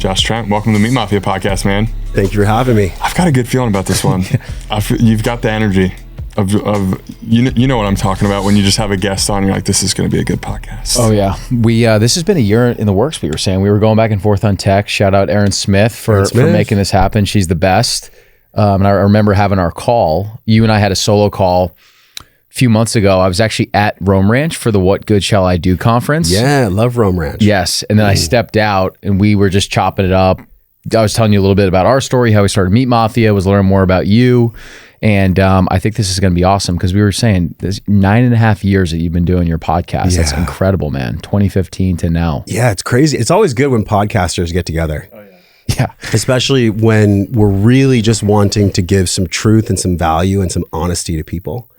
Josh Trent, welcome to the Meat Mafia podcast, man. Thank you for having me. I've got a good feeling about this one. You've got the energy of you know what I'm talking about when you just have a guest on, you're like, this is going to be a good podcast. Oh yeah. This has been a year in the works. We were saying we were going back and forth on text. Shout out Erin Smith for making this happen. She's the best. And I remember having our call. You and I had a solo call a few months ago. I was actually at Rome Ranch for the What Good Shall I Do conference. Yeah, love Rome Ranch. Yes. And then I stepped out and we were just chopping it up. I was telling you a little bit about our story, how we started Meat Mafia, was learning more about you. And I think this is going to be awesome because we were saying this 9.5 years that you've been doing your podcast. Yeah. That's incredible, man. 2015 to now. Yeah, it's crazy. It's always good when podcasters get together. Oh, yeah. Yeah. Especially when we're really just wanting to give some truth and some value and some honesty to people.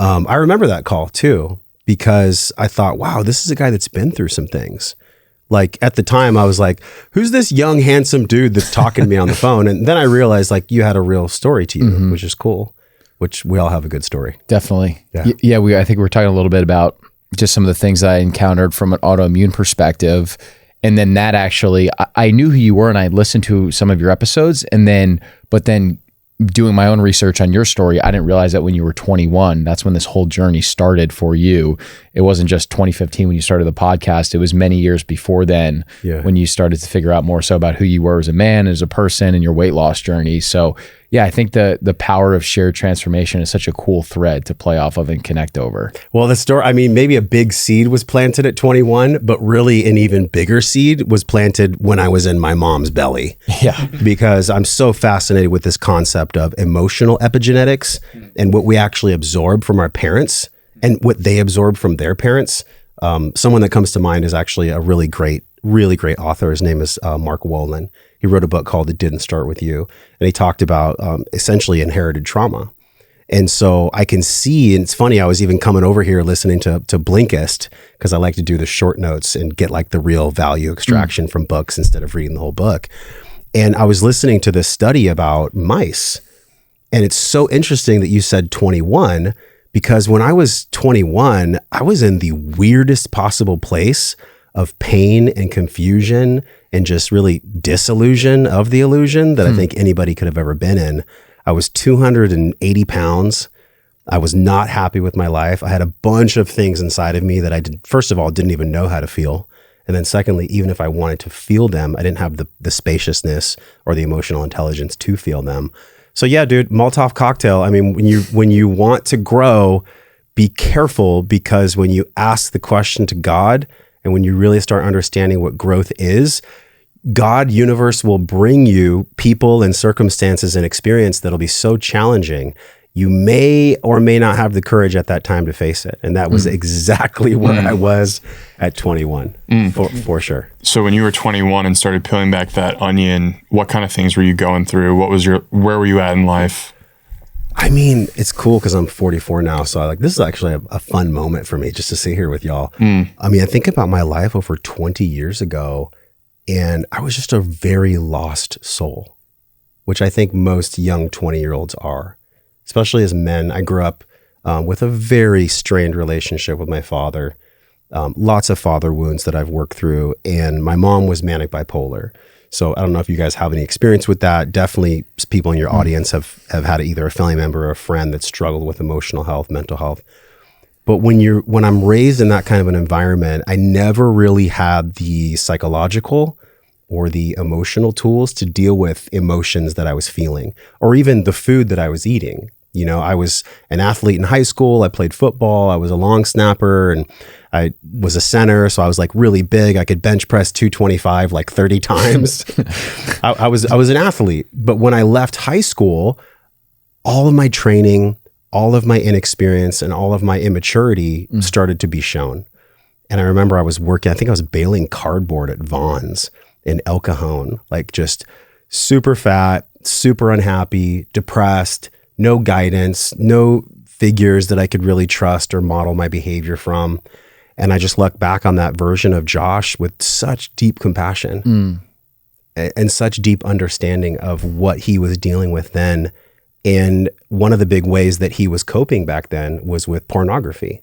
I remember that call too, because I thought, wow, this is a guy that's been through some things. Like at the time I was like, who's this young, handsome dude that's talking to me on the phone? And then I realized like you had a real story to you, which is cool, which we all have a good story. Definitely. Yeah. I think we were talking a little bit about just some of the things that I encountered from an autoimmune perspective. And then that actually, I knew who you were and I listened to some of your episodes but then doing my own research on your story, I didn't realize that when you were 21, that's when this whole journey started for you. It wasn't just 2015 when you started the podcast. It was many years before then when you started to figure out more so about who you were as a man, as a person, and your weight loss journey. So yeah, I think the power of shared transformation is such a cool thread to play off of and connect over. Well, the story, I mean, maybe a big seed was planted at 21, but really an even bigger seed was planted when I was in my mom's belly. Yeah. Because I'm so fascinated with this concept of emotional epigenetics and what we actually absorb from our parents and what they absorb from their parents. Someone that comes to mind is actually a really great author. His name is Mark Wolin. He wrote a book called It Didn't Start With You. And he talked about essentially inherited trauma. And so I can see, and it's funny, I was even coming over here listening to Blinkist because I like to do the short notes and get like the real value extraction from books instead of reading the whole book. And I was listening to this study about mice. And it's so interesting that you said 21 because when I was 21, I was in the weirdest possible place of pain and confusion and just really disillusion of the illusion that I think anybody could have ever been in. I was 280 pounds. I was not happy with my life. I had a bunch of things inside of me that I first of all, didn't even know how to feel. And then secondly, even if I wanted to feel them, I didn't have the spaciousness or the emotional intelligence to feel them. So yeah, dude, Molotov cocktail. I mean, when you want to grow, be careful because when you ask the question to God and when you really start understanding what growth is, God, universe will bring you people and circumstances and experience that'll be so challenging. You may or may not have the courage at that time to face it. And that was exactly where I was at 21, for sure. So when you were 21 and started peeling back that onion, what kind of things were you going through? Where were you at in life? I mean, it's cool because I'm 44 now. So this is actually a fun moment for me just to sit here with y'all. I mean, I think about my life over 20 years ago and I was just a very lost soul, which I think most young 20-year-olds are. Especially as men. I grew up with a very strained relationship with my father, lots of father wounds that I've worked through, and my mom was manic bipolar. So I don't know if you guys have any experience with that. Definitely people in your audience have had either a family member or a friend that struggled with emotional health, mental health. But when I'm raised in that kind of an environment, I never really had the psychological or the emotional tools to deal with emotions that I was feeling, or even the food that I was eating. You know, I was an athlete in high school. I played football. I was a long snapper and I was a center. So I was like really big. I could bench press 225 like 30 times. I was an athlete. But when I left high school, all of my training, all of my inexperience and all of my immaturity started to be shown. And I remember I was working, I think I was baling cardboard at Vaughn's in El Cajon, like just super fat, super unhappy, depressed, no guidance, no figures that I could really trust or model my behavior from. And I just look back on that version of Josh with such deep compassion and such deep understanding of what he was dealing with then. And one of the big ways that he was coping back then was with pornography,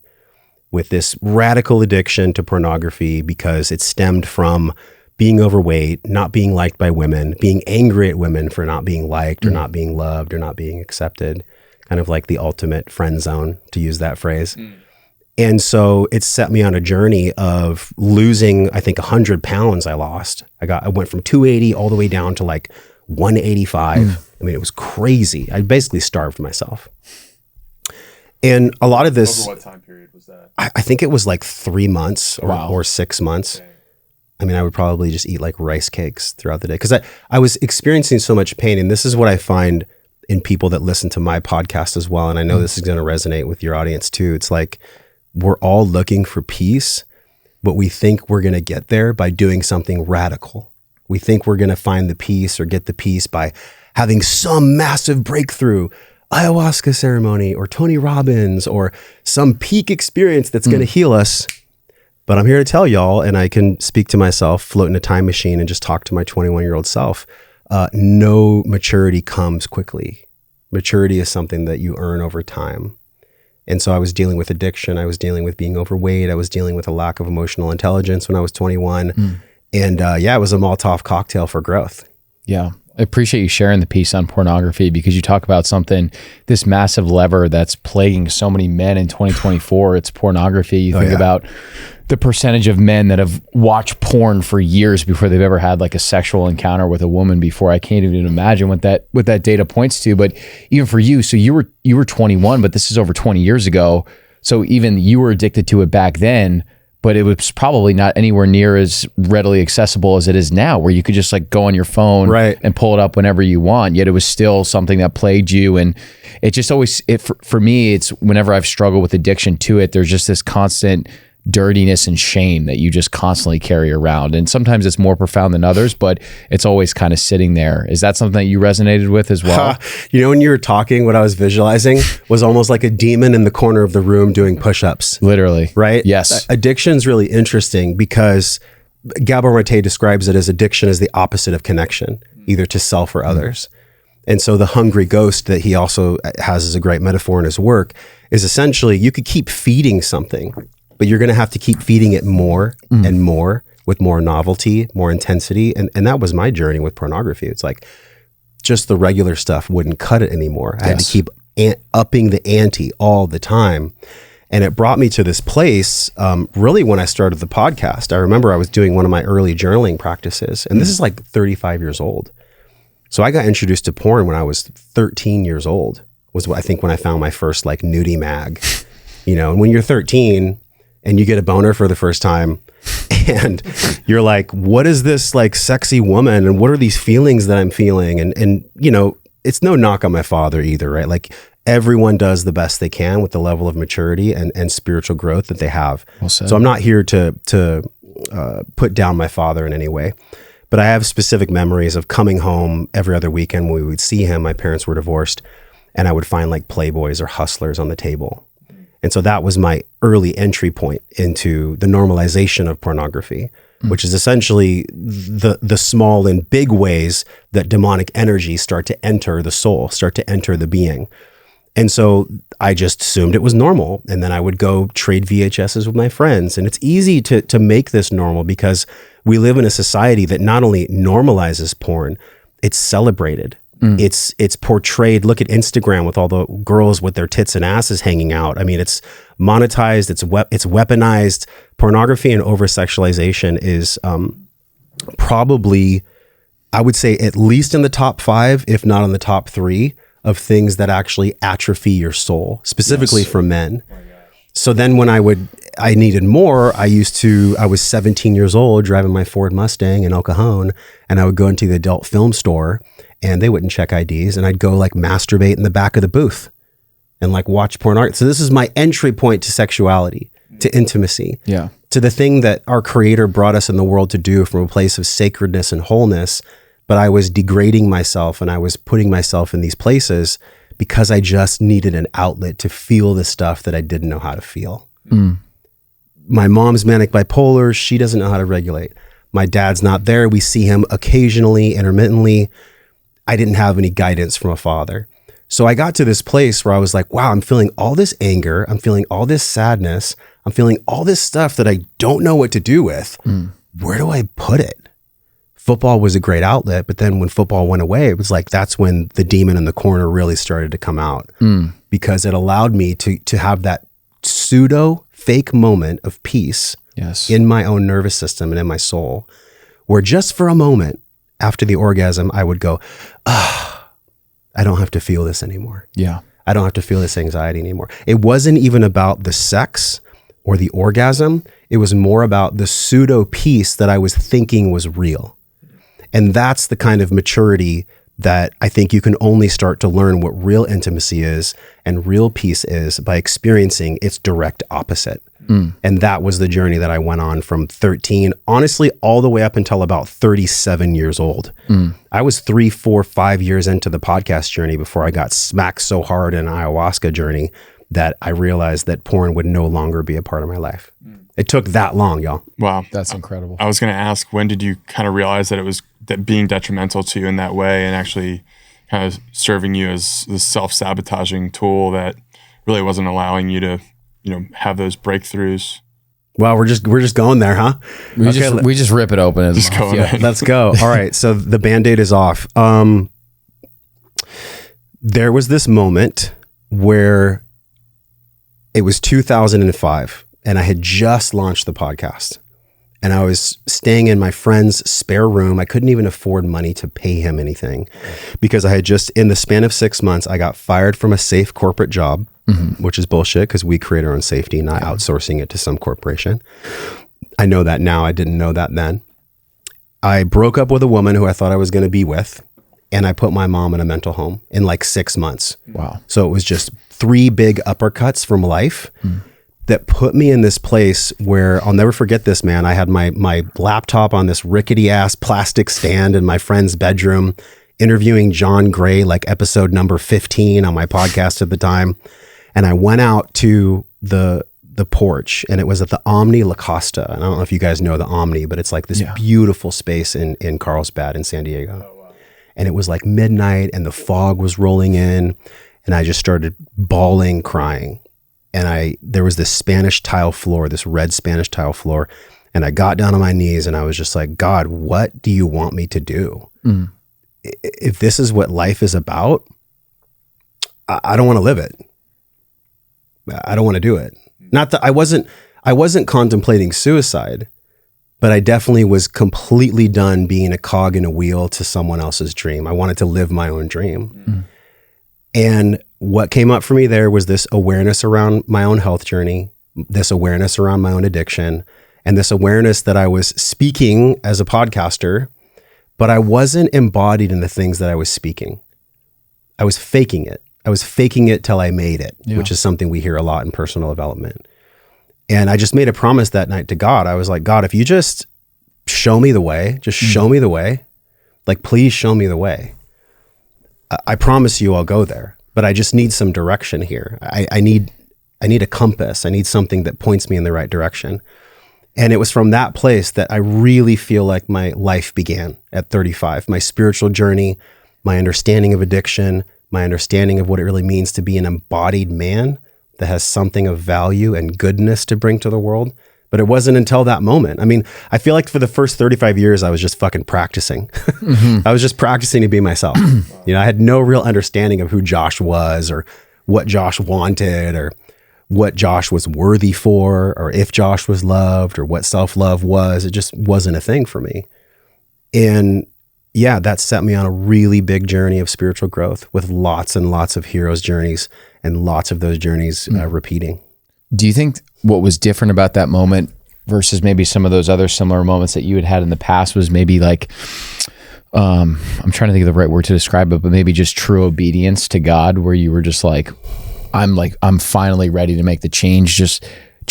with this radical addiction to pornography because it stemmed from being overweight, not being liked by women, being angry at women for not being liked or not being loved or not being accepted, kind of like the ultimate friend zone, to use that phrase. And so it set me on a journey of losing, I think 100 pounds I lost. I went from 280 all the way down to like 185. I mean, it was crazy. I basically starved myself. And a lot of this... Over what time period was that? I think it was like 3 months or 6 months. Okay. I mean, I would probably just eat like rice cakes throughout the day because I was experiencing so much pain. And this is what I find in people that listen to my podcast as well. And I know this is going to resonate with your audience too. It's like, we're all looking for peace, but we think we're going to get there by doing something radical. We think we're going to find the peace or get the peace by having some massive breakthrough, ayahuasca ceremony or Tony Robbins or some peak experience that's going to heal us. But I'm here to tell y'all, and I can speak to myself, float in a time machine and just talk to my 21-year-old self. No maturity comes quickly. Maturity is something that you earn over time. And so I was dealing with addiction. I was dealing with being overweight. I was dealing with a lack of emotional intelligence when I was 21. And it was a Molotov cocktail for growth. Yeah. I appreciate you sharing the piece on pornography because you talk about something, this massive lever that's plaguing so many men in 2024. It's pornography. You think about the percentage of men that have watched porn for years before they've ever had like a sexual encounter with a woman before. I can't even imagine what that data points to. But even for you, so you were 21, but this is over 20 years ago. So even you were addicted to it back then, but it was probably not anywhere near as readily accessible as it is now, where you could just like go on your phone and pull it up whenever you want. Yet it was still something that plagued you. And it just always, for me, it's whenever I've struggled with addiction to it, there's just this constant dirtiness and shame that you just constantly carry around. And sometimes it's more profound than others, but it's always kind of sitting there. Is that something that you resonated with as well? When you were talking, what I was visualizing was almost like a demon in the corner of the room doing push-ups. Literally. Right? Yes. Addiction's really interesting because Gabor Mate describes it as addiction is the opposite of connection, either to self or others. And so the hungry ghost that he also has as a great metaphor in his work is essentially you could keep feeding something, but you're going to have to keep feeding it more and more with more novelty, more intensity. And that was my journey with pornography. It's like just the regular stuff wouldn't cut it anymore. I had to keep upping the ante all the time. And it brought me to this place, really when I started the podcast. I remember I was doing one of my early journaling practices, and this is like 35 years old. So I got introduced to porn when I was 13 years old, was I think when I found my first like nudie mag. And when you're 13, and you get a boner for the first time and you're like, what is this like sexy woman? And what are these feelings that I'm feeling? And it's no knock on my father either, right? Like everyone does the best they can with the level of maturity and spiritual growth that they have. Well said. So I'm not here to put down my father in any way, but I have specific memories of coming home every other weekend when we would see him. My parents were divorced and I would find like Playboys or Hustlers on the table. And so that was my early entry point into the normalization of pornography, which is essentially the small and big ways that demonic energies start to enter the soul, start to enter the being. And so I just assumed it was normal. And then I would go trade VHSs with my friends. And it's easy to make this normal because we live in a society that not only normalizes porn, it's celebrated. It's portrayed. Look at Instagram with all the girls with their tits and asses hanging out. I mean, it's monetized, it's weaponized. Pornography and over-sexualization is probably, I would say, at least in the top 5, if not in the top 3 of things that actually atrophy your soul, specifically for men. So then when I needed more, I was 17 years old driving my Ford Mustang in El Cajon, and I would go into the adult film store and they wouldn't check IDs, and I'd go like masturbate in the back of the booth and like watch porn art. So this is my entry point to sexuality, to intimacy, to the thing that our creator brought us in the world to do from a place of sacredness and wholeness. But I was degrading myself and I was putting myself in these places because I just needed an outlet to feel the stuff that I didn't know how to feel. My mom's manic bipolar. She doesn't know how to regulate. My dad's not there. We see him occasionally, intermittently. I didn't have any guidance from a father. So I got to this place where I was like, wow, I'm feeling all this anger. I'm feeling all this sadness. I'm feeling all this stuff that I don't know what to do with. Where do I put it? football was a great outlet, but then when football went away, it was like, that's when the demon in the corner really started to come out, because it allowed me to have that pseudo fake moment of peace in my own nervous system and in my soul, where just for a moment after the orgasm, I would go, I don't have to feel this anymore. Yeah. I don't have to feel this anxiety anymore. It wasn't even about the sex or the orgasm. It was more about the pseudo peace that I was thinking was real. And that's the kind of maturity that I think you can only start to learn what real intimacy is and real peace is by experiencing its direct opposite. And that was the journey that I went on from 13, honestly, all the way up until about 37 years old. I was 3, 4, 5 years into the podcast journey before I got smacked so hard in an ayahuasca journey that I realized that porn would no longer be a part of my life. It took that long, y'all. Wow. That's incredible. I was going to ask, when did you kind of realize that it was that being detrimental to you in that way and actually kind of serving you as this self-sabotaging tool that really wasn't allowing you to, have those breakthroughs? Well, we're just going there, huh? We just rip it open. Just go in. Let's go. All right. So the Band-Aid is off. There was this moment where it was 2005 and I had just launched the podcast and I was staying in my friend's spare room. I couldn't even afford money to pay him anything because I had just, in the span of 6 months, I got fired from a safe corporate job, which is bullshit because we create our own safety, not outsourcing it to some corporation. I know that now. I didn't know that then. I broke up with a woman who I thought I was going to be with, and I put my mom in a mental home in like 6 months. Wow. So it was just 3 big uppercuts from life that put me in this place where I'll never forget this, man. I had my laptop on this rickety ass plastic stand in my friend's bedroom, interviewing John Gray, like episode number 15 on my podcast at the time. And I went out to the porch, and it was at the Omni La Costa. And I don't know if you guys know the Omni, but it's like this beautiful space in Carlsbad in San Diego. Oh, wow. And it was like midnight and the fog was rolling in, and I just started bawling, crying. And there was this Spanish tile floor, this red Spanish tile floor. And I got down on my knees and I was just like, God, what do you want me to do? If this is what life is about, I don't want to live it. I don't want to do it. Not that I wasn't contemplating suicide, but I definitely was completely done being a cog in a wheel to someone else's dream. I wanted to live my own dream. And what came up for me there was this awareness around my own health journey, this awareness around my own addiction, and this awareness that I was speaking as a podcaster, but I wasn't embodied in the things that I was speaking. I was faking it. I was faking it till I made it, which is something we hear a lot in personal development. And I just made a promise that night to God. I was like, God, if you just show me the way, just show me the way, like, please show me the way. I promise you I'll go there, but I just need some direction here. I need a compass. I need something that points me in the right direction. And it was from that place that I really feel like my life began at 35. My spiritual journey, my understanding of addiction, my understanding of what it really means to be an embodied man that has something of value and goodness to bring to the world. But it wasn't until that moment. I mean, I feel like for the first 35 years, I was just fucking practicing. I was just practicing to be myself. I had no real understanding of who Josh was or what Josh wanted or what Josh was worthy for or if Josh was loved or what self-love was. It just wasn't a thing for me. And yeah, that set me on a really big journey of spiritual growth with lots and lots of heroes' journeys and lots of those journeys repeating. Do you think what was different about that moment versus maybe some of those other similar moments that you had in the past was maybe like, I'm trying to think of the right word to describe it, but maybe just true obedience to God, where you were just like, I'm finally ready to make the change. Just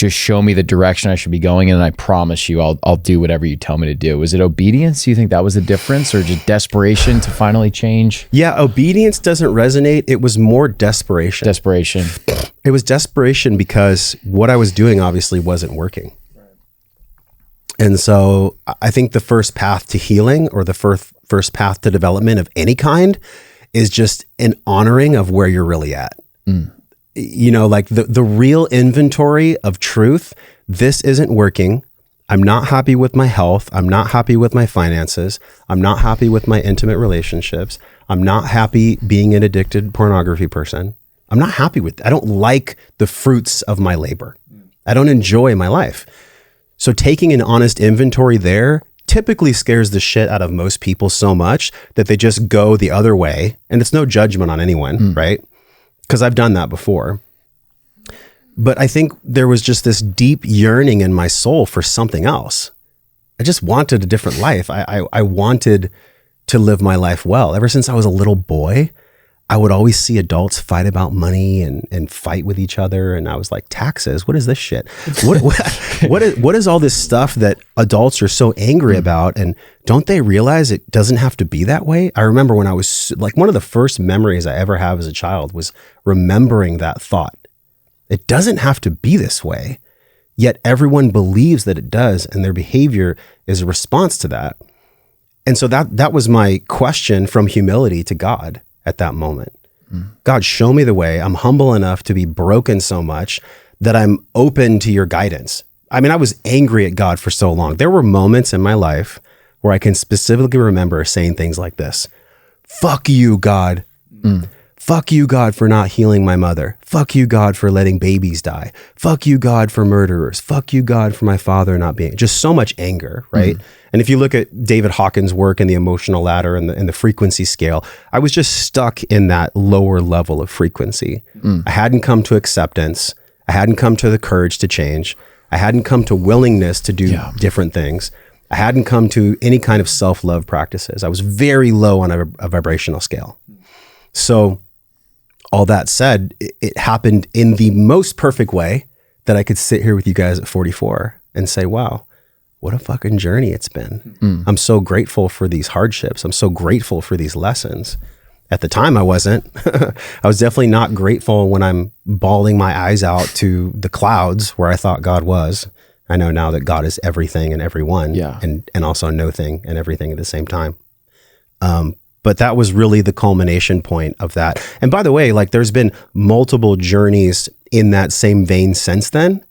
show me the direction I should be going in, and I promise you I'll do whatever you tell me to do. Was it obedience? Do you think that was the difference, or just desperation to finally change? Yeah, obedience doesn't resonate. It was more desperation. Desperation. It was desperation because what I was doing obviously wasn't working. And so I think the first path to healing or the first path to development of any kind is just an honoring of where you're really at. Like the real inventory of truth. This isn't working. I'm not happy with my health. I'm not happy with my finances. I'm not happy with my intimate relationships. I'm not happy being an addicted pornography person. I'm not happy with I don't like the fruits of my labor. I don't enjoy my life. So taking an honest inventory there typically scares the shit out of most people so much that they just go the other way. And it's no judgment on anyone, right? Because I've done that before. But I think there was just this deep yearning in my soul for something else. I just wanted a different life. I wanted to live my life well. Ever since I was a little boy, I would always see adults fight about money and fight with each other. And I was like, taxes, what is this shit? What is all this stuff that adults are so angry about? And don't they realize it doesn't have to be that way? I remember when I was like, one of the first memories I ever have as a child was remembering that thought. It doesn't have to be this way. Yet everyone believes that it does. And their behavior is a response to that. And so that was my question from humility to God at that moment. God, show me the way. I'm humble enough to be broken so much that I'm open to your guidance. I mean, I was angry at God for so long. There were moments in my life where I can specifically remember saying things like this: fuck you, God. Fuck you, God, for not healing my mother. Fuck you, God, for letting babies die. Fuck you, God, for murderers. Fuck you, God, for my father not being, just so much anger, right? And if you look at David Hawkins' work in the emotional ladder and the frequency scale, I was just stuck in that lower level of frequency. I hadn't come to acceptance. I hadn't come to the courage to change. I hadn't come to willingness to do different things. I hadn't come to any kind of self-love practices. I was very low on a vibrational scale. So all that said, it happened in the most perfect way that I could sit here with you guys at 44 and say, wow, what a fucking journey it's been. I'm so grateful for these hardships. I'm so grateful for these lessons. At the time, I wasn't. I was definitely not grateful when I'm bawling my eyes out to the clouds where I thought God was. I know now that God is everything and everyone, and also no thing and everything at the same time. But that was really the culmination point of that. And by the way, like there's been multiple journeys in that same vein since then.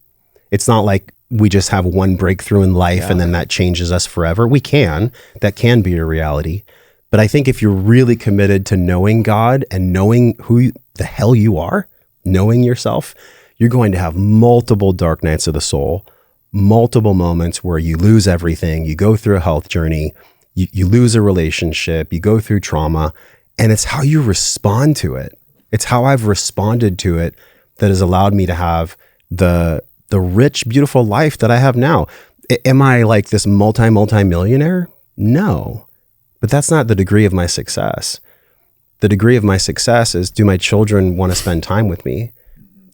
It's not like we just have one breakthrough in life and then that changes us forever. That can be a reality. But I think if you're really committed to knowing God and knowing who the hell you are, knowing yourself, you're going to have multiple dark nights of the soul, multiple moments where you lose everything, you go through a health journey, you lose a relationship, you go through trauma, and it's how you respond to it. It's how I've responded to it that has allowed me to have the rich, beautiful life that I have now. Am I like this multi-millionaire? No, but that's not the degree of my success. The degree of my success is, do my children want to spend time with me?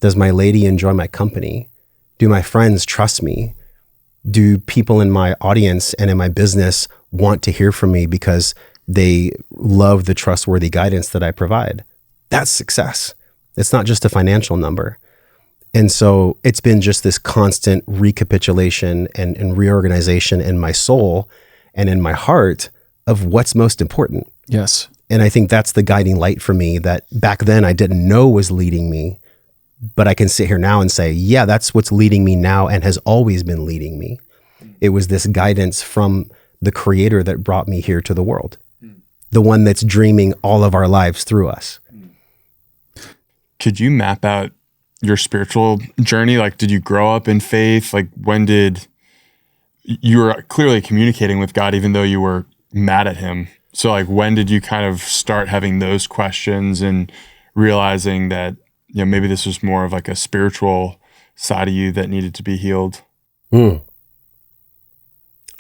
Does my lady enjoy my company? Do my friends trust me? Do people in my audience and in my business want to hear from me because they love the trustworthy guidance that I provide? That's success. It's not just a financial number. And so it's been just this constant recapitulation and reorganization in my soul and in my heart of what's most important. Yes. And I think that's the guiding light for me that back then I didn't know was leading me. But I can sit here now and say, yeah, that's what's leading me now and has always been leading me. It was this guidance from the creator that brought me here to the world, the one that's dreaming all of our lives through us. Could you map out your spiritual journey? Like, did you grow up in faith? Like, when did you were clearly communicating with God, even though you were mad at him? So like, when did you kind of start having those questions and realizing that, you know, maybe this was more of like a spiritual side of you that needed to be healed? That's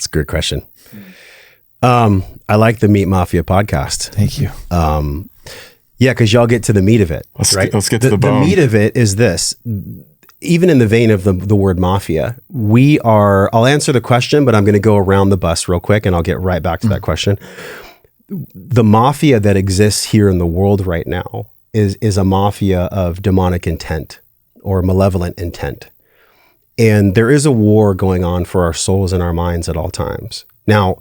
a good question. I like the Meat Mafia podcast. Thank you. Yeah, because y'all get to the meat of it. Let's get to the bone. The meat of it is this. Even in the vein of the word mafia, I'll answer the question, but I'm going to go around the bus real quick and I'll get right back to that question. The mafia that exists here in the world right now is a mafia of demonic intent or malevolent intent. And there is a war going on for our souls and our minds at all times. Now,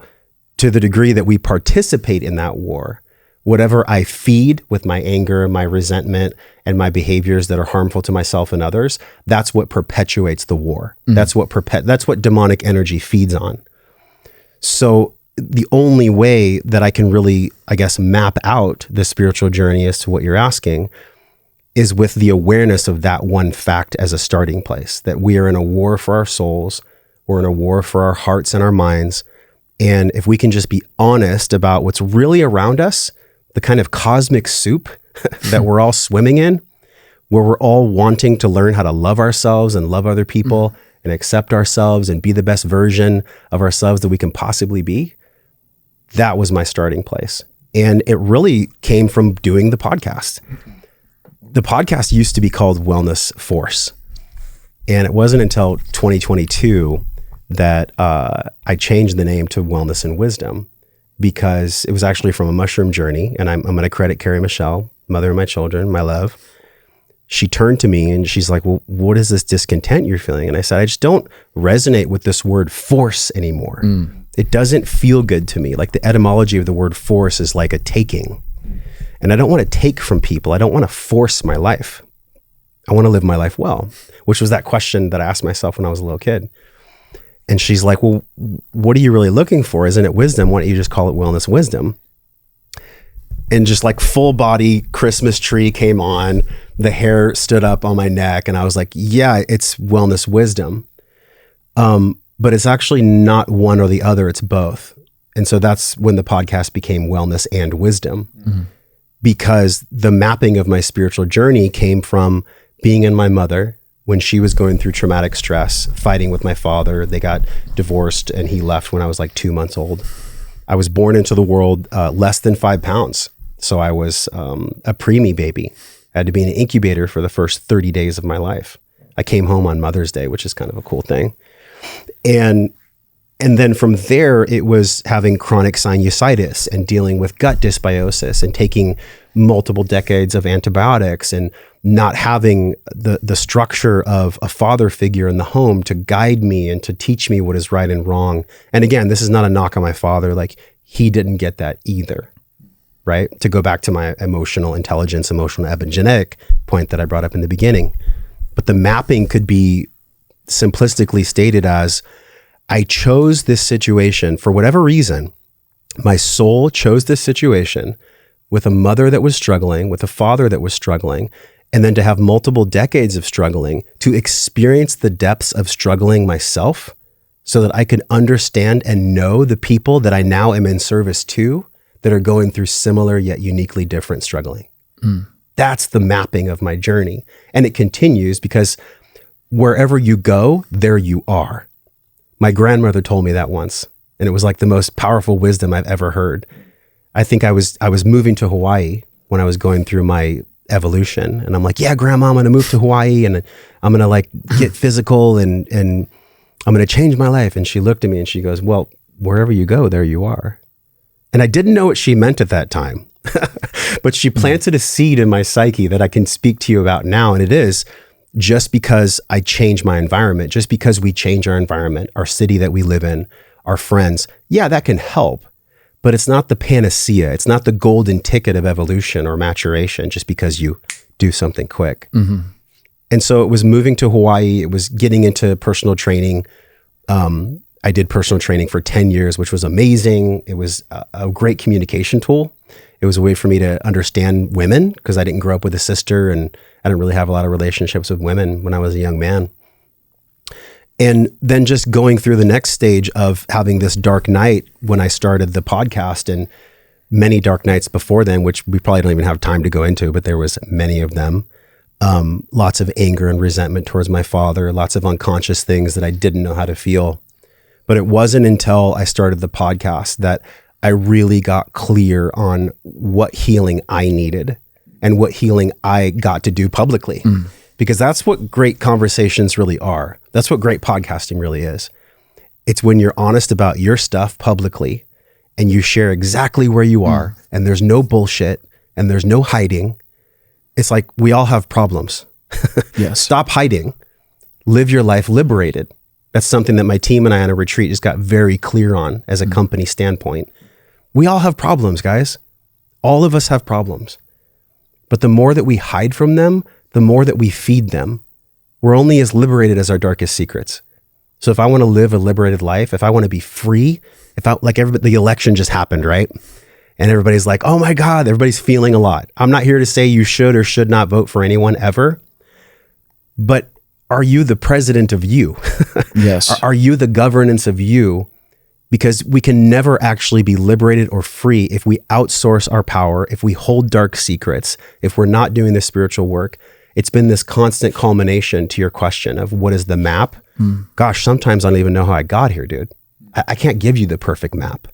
to the degree that we participate in that war, Whatever I feed with my anger, my resentment, and my behaviors that are harmful to myself and others, that's what perpetuates the war. That's what demonic energy feeds on. So the only way that I can really, I guess, map out the spiritual journey as to what you're asking is with the awareness of that one fact as a starting place, that we are in a war for our souls. We're in a war for our hearts and our minds. And if we can just be honest about what's really around us, the kind of cosmic soup that we're all swimming in, where we're all wanting to learn how to love ourselves and love other people and accept ourselves and be the best version of ourselves that we can possibly be. That was my starting place. And it really came from doing the podcast. The podcast used to be called Wellness Force. And it wasn't until 2022 that I changed the name to Wellness and Wisdom, because it was actually from a mushroom journey. And I'm going to credit Carrie Michelle, mother of my children, my love. She turned to me and she's like, well, what is this discontent you're feeling? And I said, I just don't resonate with this word force anymore. It doesn't feel good to me. Like the etymology of the word force is like a taking. And I don't want to take from people. I don't want to force my life. I want to live my life well, which was that question that I asked myself when I was a little kid. And she's like, well, what are you really looking for? Isn't it wisdom? Why don't you just call it Wellness Wisdom? And just like full body Christmas tree came on, the hair stood up on my neck. And I was like, yeah, it's Wellness Wisdom. But it's actually not one or the other, it's both. And so that's when the podcast became Wellness and Wisdom, because the mapping of my spiritual journey came from being in my mother when she was going through traumatic stress, fighting with my father. They got divorced and he left when I was like 2 months old. I was born into the world less than 5 pounds. So I was a preemie baby. I had to be in an incubator for the first 30 days of my life. I came home on Mother's Day, which is kind of a cool thing. And then from there, it was having chronic sinusitis and dealing with gut dysbiosis and taking multiple decades of antibiotics and not having the structure of a father figure in the home to guide me and to teach me what is right and wrong. And again, this is not a knock on my father. Like, he didn't get that either, right? To go back to my emotional intelligence, emotional epigenetic point that I brought up in the beginning. But the mapping could be simplistically stated as, I chose this situation for whatever reason. My soul chose this situation with a mother that was struggling, with a father that was struggling, and then to have multiple decades of struggling, to experience the depths of struggling myself so that I could understand and know the people that I now am in service to that are going through similar yet uniquely different struggling. That's the mapping of my journey. And it continues because wherever you go, there you are. My grandmother told me that once, and it was like the most powerful wisdom I've ever heard. I think I was moving to Hawaii when I was going through my evolution, and I'm like, yeah, Grandma, I'm going to move to Hawaii, and I'm going to like get physical, and I'm going to change my life. And she looked at me and she goes, well, wherever you go, there you are. And I didn't know what she meant at that time, but she planted a seed in my psyche that I can speak to you about now. And it is, just because I change my environment, just because we change our environment, our city that we live in, our friends, yeah, that can help, but it's not the panacea. It's not the golden ticket of evolution or maturation just because you do something quick. And so it was moving to Hawaii. It was getting into personal training. I did personal training for 10 years, which was amazing. It was a great communication tool. It was a way for me to understand women because I didn't grow up with a sister and I didn't really have a lot of relationships with women when I was a young man. And then just going through the next stage of having this dark night when I started the podcast, and many dark nights before then, which we probably don't even have time to go into, but there was many of them. Lots of anger and resentment towards my father, lots of unconscious things that I didn't know how to feel. But it wasn't until I started the podcast that I really got clear on what healing I needed and what healing I got to do publicly. Because that's what great conversations really are. That's what great podcasting really is. It's when you're honest about your stuff publicly and you share exactly where you are and there's no bullshit and there's no hiding. It's like, we all have problems. Yes. Stop hiding. Live your life liberated. That's something that my team and I on a retreat just got very clear on as a company standpoint. We all have problems, guys. All of us have problems. But the more that we hide from them, the more that we feed them. We're only as liberated as our darkest secrets. So if I want to live a liberated life, if I want to be free, if I, like everybody, the election just happened, right? And everybody's like, oh my God, everybody's feeling a lot. I'm not here to say you should or should not vote for anyone ever. But are you the president of you? Yes. Are you the governance of you? Because we can never actually be liberated or free if we outsource our power, if we hold dark secrets, if we're not doing this spiritual work. It's been this constant culmination to your question of what is the map? Gosh, sometimes I don't even know how I got here, dude. I can't give you the perfect map.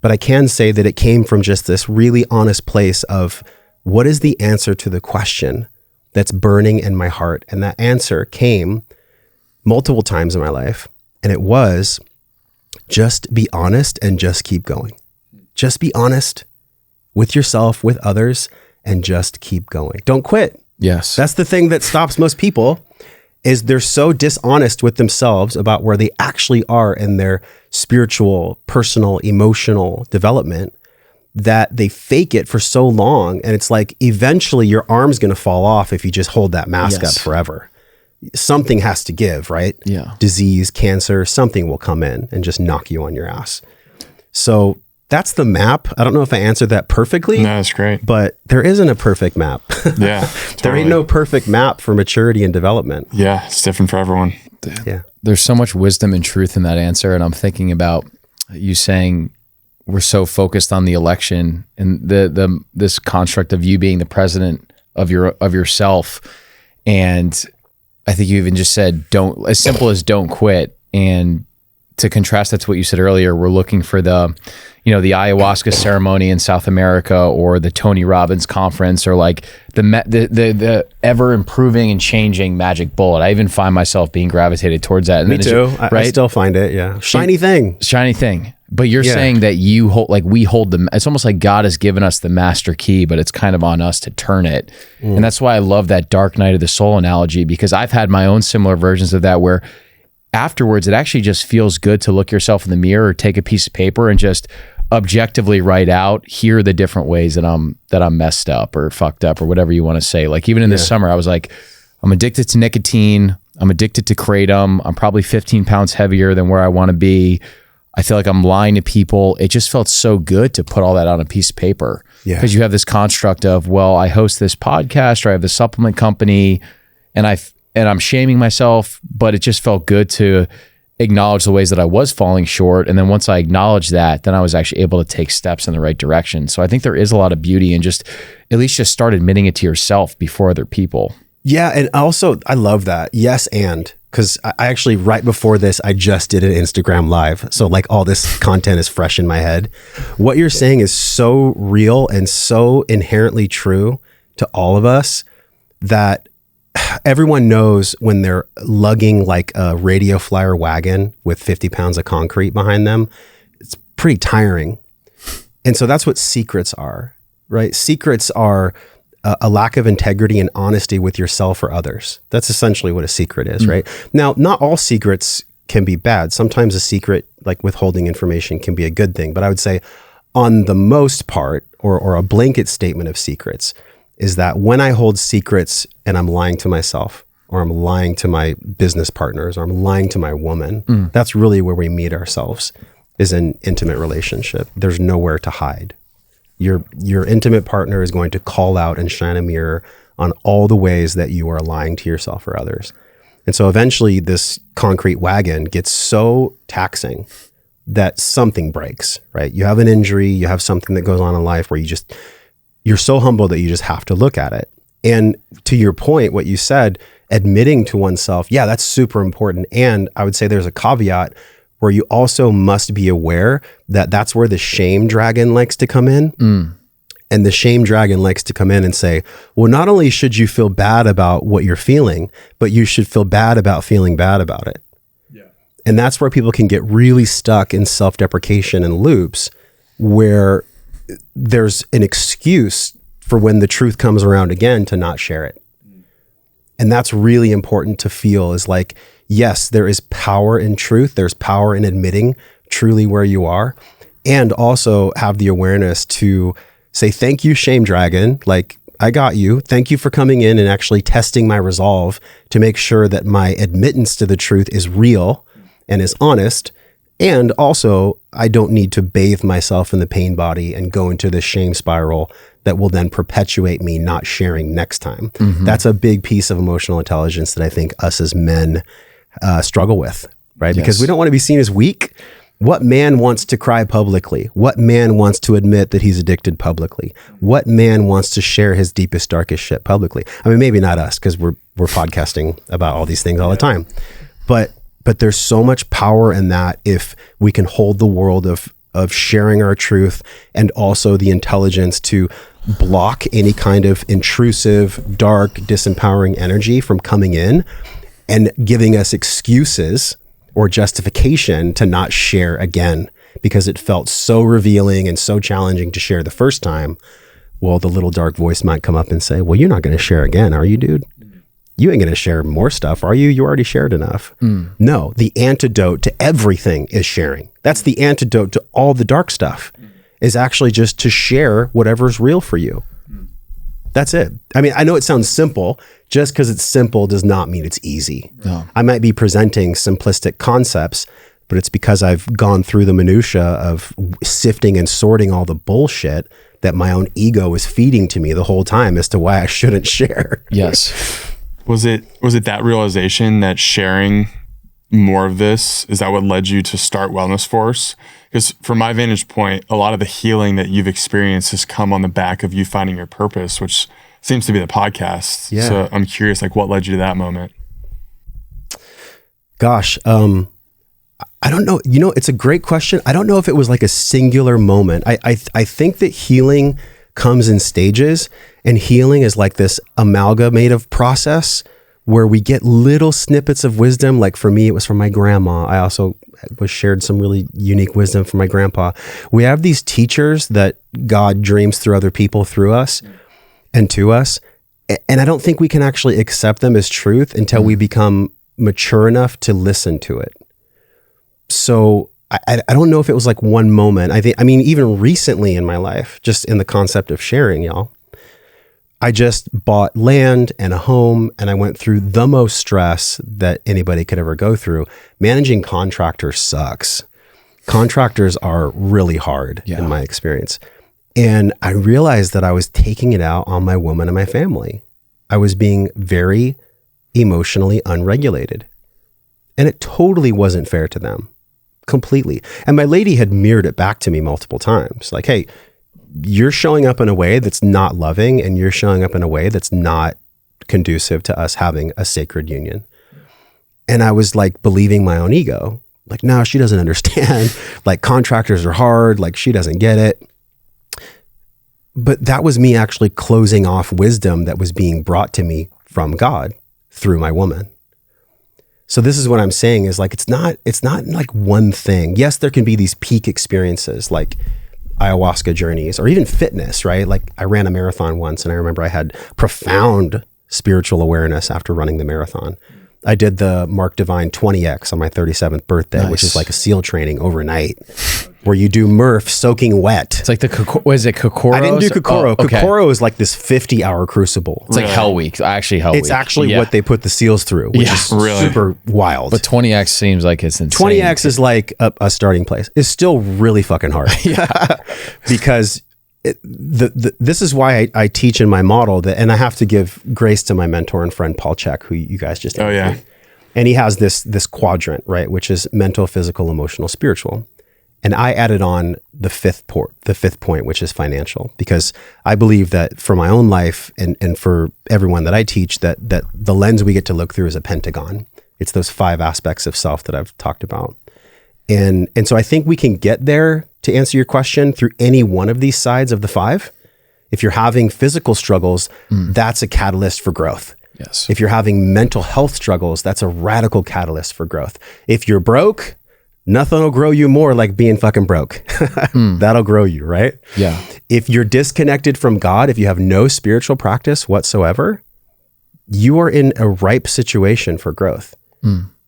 But I can say that it came from just this really honest place of what is the answer to the question that's burning in my heart? And that answer came multiple times in my life. And it was just be honest and just keep going. Just be honest with yourself, with others, and just keep going. Don't quit. Yes. That's the thing that stops most people is they're so dishonest with themselves about where they actually are in their spiritual, personal, emotional development that they fake it for so long. And it's like, eventually your arm's going to fall off if you just hold that mask up forever. Something has to give, right? Yeah. Disease, cancer, something will come in and just knock you on your ass. So that's the map. I don't know if I answered that perfectly. No, that's great. But there isn't a perfect map. Yeah. There ain't no perfect map for maturity and development. Yeah. It's different for everyone. Yeah. There's so much wisdom and truth in that answer. And I'm thinking about you saying we're so focused on the election and this construct of you being the president of yourself. And I think you even just said, don't, as simple as don't quit. And to contrast that to what you said earlier, we're looking for the ayahuasca ceremony in South America or the Tony Robbins conference or like the ever improving and changing magic bullet. I even find myself being gravitated towards that. And Me too. I still find it. Yeah. Shiny thing. But you're saying that you hold, like we hold it's almost like God has given us the master key, but it's kind of on us to turn it. And that's why I love that dark night of the soul analogy, because I've had my own similar versions of that where afterwards, it actually just feels good to look yourself in the mirror or take a piece of paper and just objectively write out, here are the different ways that I'm messed up or fucked up or whatever you want to say. Like even in the summer, I was like, I'm addicted to nicotine. I'm addicted to kratom. I'm probably 15 pounds heavier than where I want to be. I feel like I'm lying to people. It just felt so good to put all that on a piece of paper because you have this construct of, well, I host this podcast or I have this supplement company and I'm shaming myself, but it just felt good to acknowledge the ways that I was falling short. And then once I acknowledged that, then I was actually able to take steps in the right direction. So I think there is a lot of beauty in just at least just start admitting it to yourself before other people. Yeah. And also, I love that. Yes. And because I actually, right before this, I just did an Instagram live. So like all this content is fresh in my head. What you're saying is so real and so inherently true to all of us that everyone knows when they're lugging like a radio flyer wagon with 50 pounds of concrete behind them, it's pretty tiring. And so that's what secrets are, right? Secrets are a lack of integrity and honesty with yourself or others. That's essentially what a secret is, right? Now, not all secrets can be bad. Sometimes a secret, like withholding information, can be a good thing. But I would say on the most part, or a blanket statement of secrets, is that when I hold secrets and I'm lying to myself, or I'm lying to my business partners, or I'm lying to my woman, that's really where we meet ourselves, is an intimate relationship. There's nowhere to hide. Your intimate partner is going to call out and shine a mirror on all the ways that you are lying to yourself or others. And so eventually this concrete wagon gets so taxing that something breaks, right? You have an injury, you have something that goes on in life where you're so humble that you just have to look at it. And to your point, what you said, admitting to oneself, yeah, that's super important. And I would say there's a caveat where you also must be aware that that's where the shame dragon likes to come in. And the shame dragon likes to come in and say, well, not only should you feel bad about what you're feeling, but you should feel bad about feeling bad about it. Yeah. And that's where people can get really stuck in self-deprecation and loops where there's an excuse for when the truth comes around again to not share it. And that's really important to feel, is like, yes, there is power in truth. There's power in admitting truly where you are, and also have the awareness to say, thank you, shame dragon. Like, I got you. Thank you for coming in and actually testing my resolve to make sure that my admittance to the truth is real and is honest. And also, I don't need to bathe myself in the pain body and go into this shame spiral that will then perpetuate me not sharing next time. That's a big piece of emotional intelligence that I think us as men struggle with, right? Because we don't want to be seen as weak. What man wants to cry publicly? What man wants to admit that he's addicted publicly? What man wants to share his deepest, darkest shit publicly? I mean, maybe not us, because we're podcasting about all these things all the time. But there's so much power in that if we can hold the world of sharing our truth, and also the intelligence to block any kind of intrusive, dark, disempowering energy from coming in and giving us excuses or justification to not share again, because it felt so revealing and so challenging to share the first time. Well, the little dark voice might come up and say, well, you're not going to share again, are you, dude? You ain't going to share more stuff, are you? You already shared enough. No, the antidote to everything is sharing. That's the antidote to all the dark stuff, is actually just to share whatever's real for you. That's it. I mean, I know it sounds simple. Just because it's simple does not mean it's easy. No. I might be presenting simplistic concepts, but it's because I've gone through the minutia of sifting and sorting all the bullshit that my own ego is feeding to me the whole time as to why I shouldn't share. Yes. Was it that realization that sharing more of this, is that what led you to start Wellness Force? Because from my vantage point, a lot of the healing that you've experienced has come on the back of you finding your purpose, which seems to be the podcast. Yeah. So I'm curious, like, what led you to that moment? Gosh, I don't know. You know, it's a great question. I don't know if it was like a singular moment. I think that healing comes in stages, and healing is like this amalgamative process where we get little snippets of wisdom. Like for me, it was from my grandma. I also was shared some really unique wisdom from my grandpa. We have these teachers that God dreams through other people through us and to us. And I don't think we can actually accept them as truth until we become mature enough to listen to it. So I don't know if it was like one moment. I mean, even recently in my life, just in the concept of sharing, y'all, I just bought land and a home, and I went through the most stress that anybody could ever go through. Managing contractors sucks. Contractors are really hard in my experience. And I realized that I was taking it out on my woman and my family. I was being very emotionally unregulated. And it totally wasn't fair to them. Completely. And my lady had mirrored it back to me multiple times. Like, hey, you're showing up in a way that's not loving, and you're showing up in a way that's not conducive to us having a sacred union. And I was like believing my own ego. Like, no, she doesn't understand. Like, contractors are hard. Like, she doesn't get it. But that was me actually closing off wisdom that was being brought to me from God through my woman. So this is what I'm saying is like, it's not like one thing. Yes, there can be these peak experiences like ayahuasca journeys or even fitness, right? Like I ran a marathon once, and I remember I had profound spiritual awareness after running the marathon. I did the Mark Divine 20X on my 37th birthday, which is like a SEAL training overnight where you do Murph soaking wet. It's like was it Kokoro? I didn't do Kokoro. Oh, okay. Kokoro is like this 50-hour crucible. It's like Hell Week. Actually, Hell Week. It's actually what they put the SEALs through, which is super wild. But 20X seems like it's insane. 20X is like a starting place. It's still really fucking hard. Because this is why I teach in my model that, and I have to give grace to my mentor and friend Paul Check, who you guys just interviewed. And he has this quadrant, right, which is mental, physical, emotional, spiritual. And I added on the fifth point, which is financial, because I believe that for my own life and for everyone that I teach, that the lens we get to look through is a pentagon. It's those 5 aspects of self that I've talked about. And so I think we can get there, to answer your question, through any one of these sides of the 5. If you're having physical struggles, that's a catalyst for growth. Yes. If you're having mental health struggles, that's a radical catalyst for growth. If you're broke, nothing will grow you more like being fucking broke. That'll grow you, right? Yeah. If you're disconnected from God, if you have no spiritual practice whatsoever, you are in a ripe situation for growth.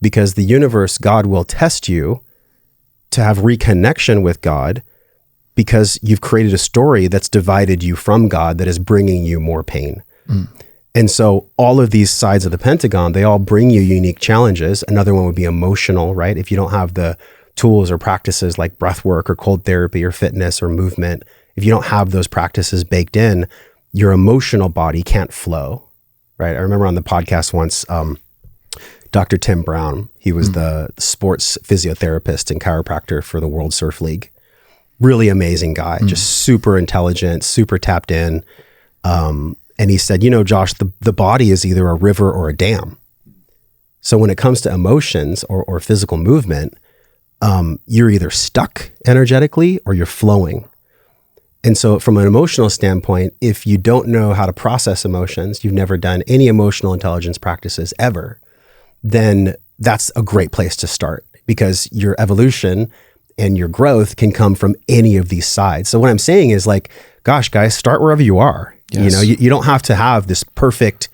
Because the universe, God will test you to have reconnection with God because you've created a story that's divided you from God that is bringing you more pain. And so all of these sides of the Pentagon, they all bring you unique challenges. Another one would be emotional, right? If you don't have the tools or practices like breath work or cold therapy or fitness or movement, if you don't have those practices baked in, your emotional body can't flow, right? I remember on the podcast once, Dr. Tim Brown, he was the sports physiotherapist and chiropractor for the World Surf League. Really amazing guy, just super intelligent, super tapped in. And he said, Josh, the body is either a river or a dam. So when it comes to emotions or physical movement, you're either stuck energetically or you're flowing. And so from an emotional standpoint, if you don't know how to process emotions, you've never done any emotional intelligence practices ever, then that's a great place to start, because your evolution and your growth can come from any of these sides. So what I'm saying is, like, gosh, guys, start wherever you are. Yes. You don't have to have this perfect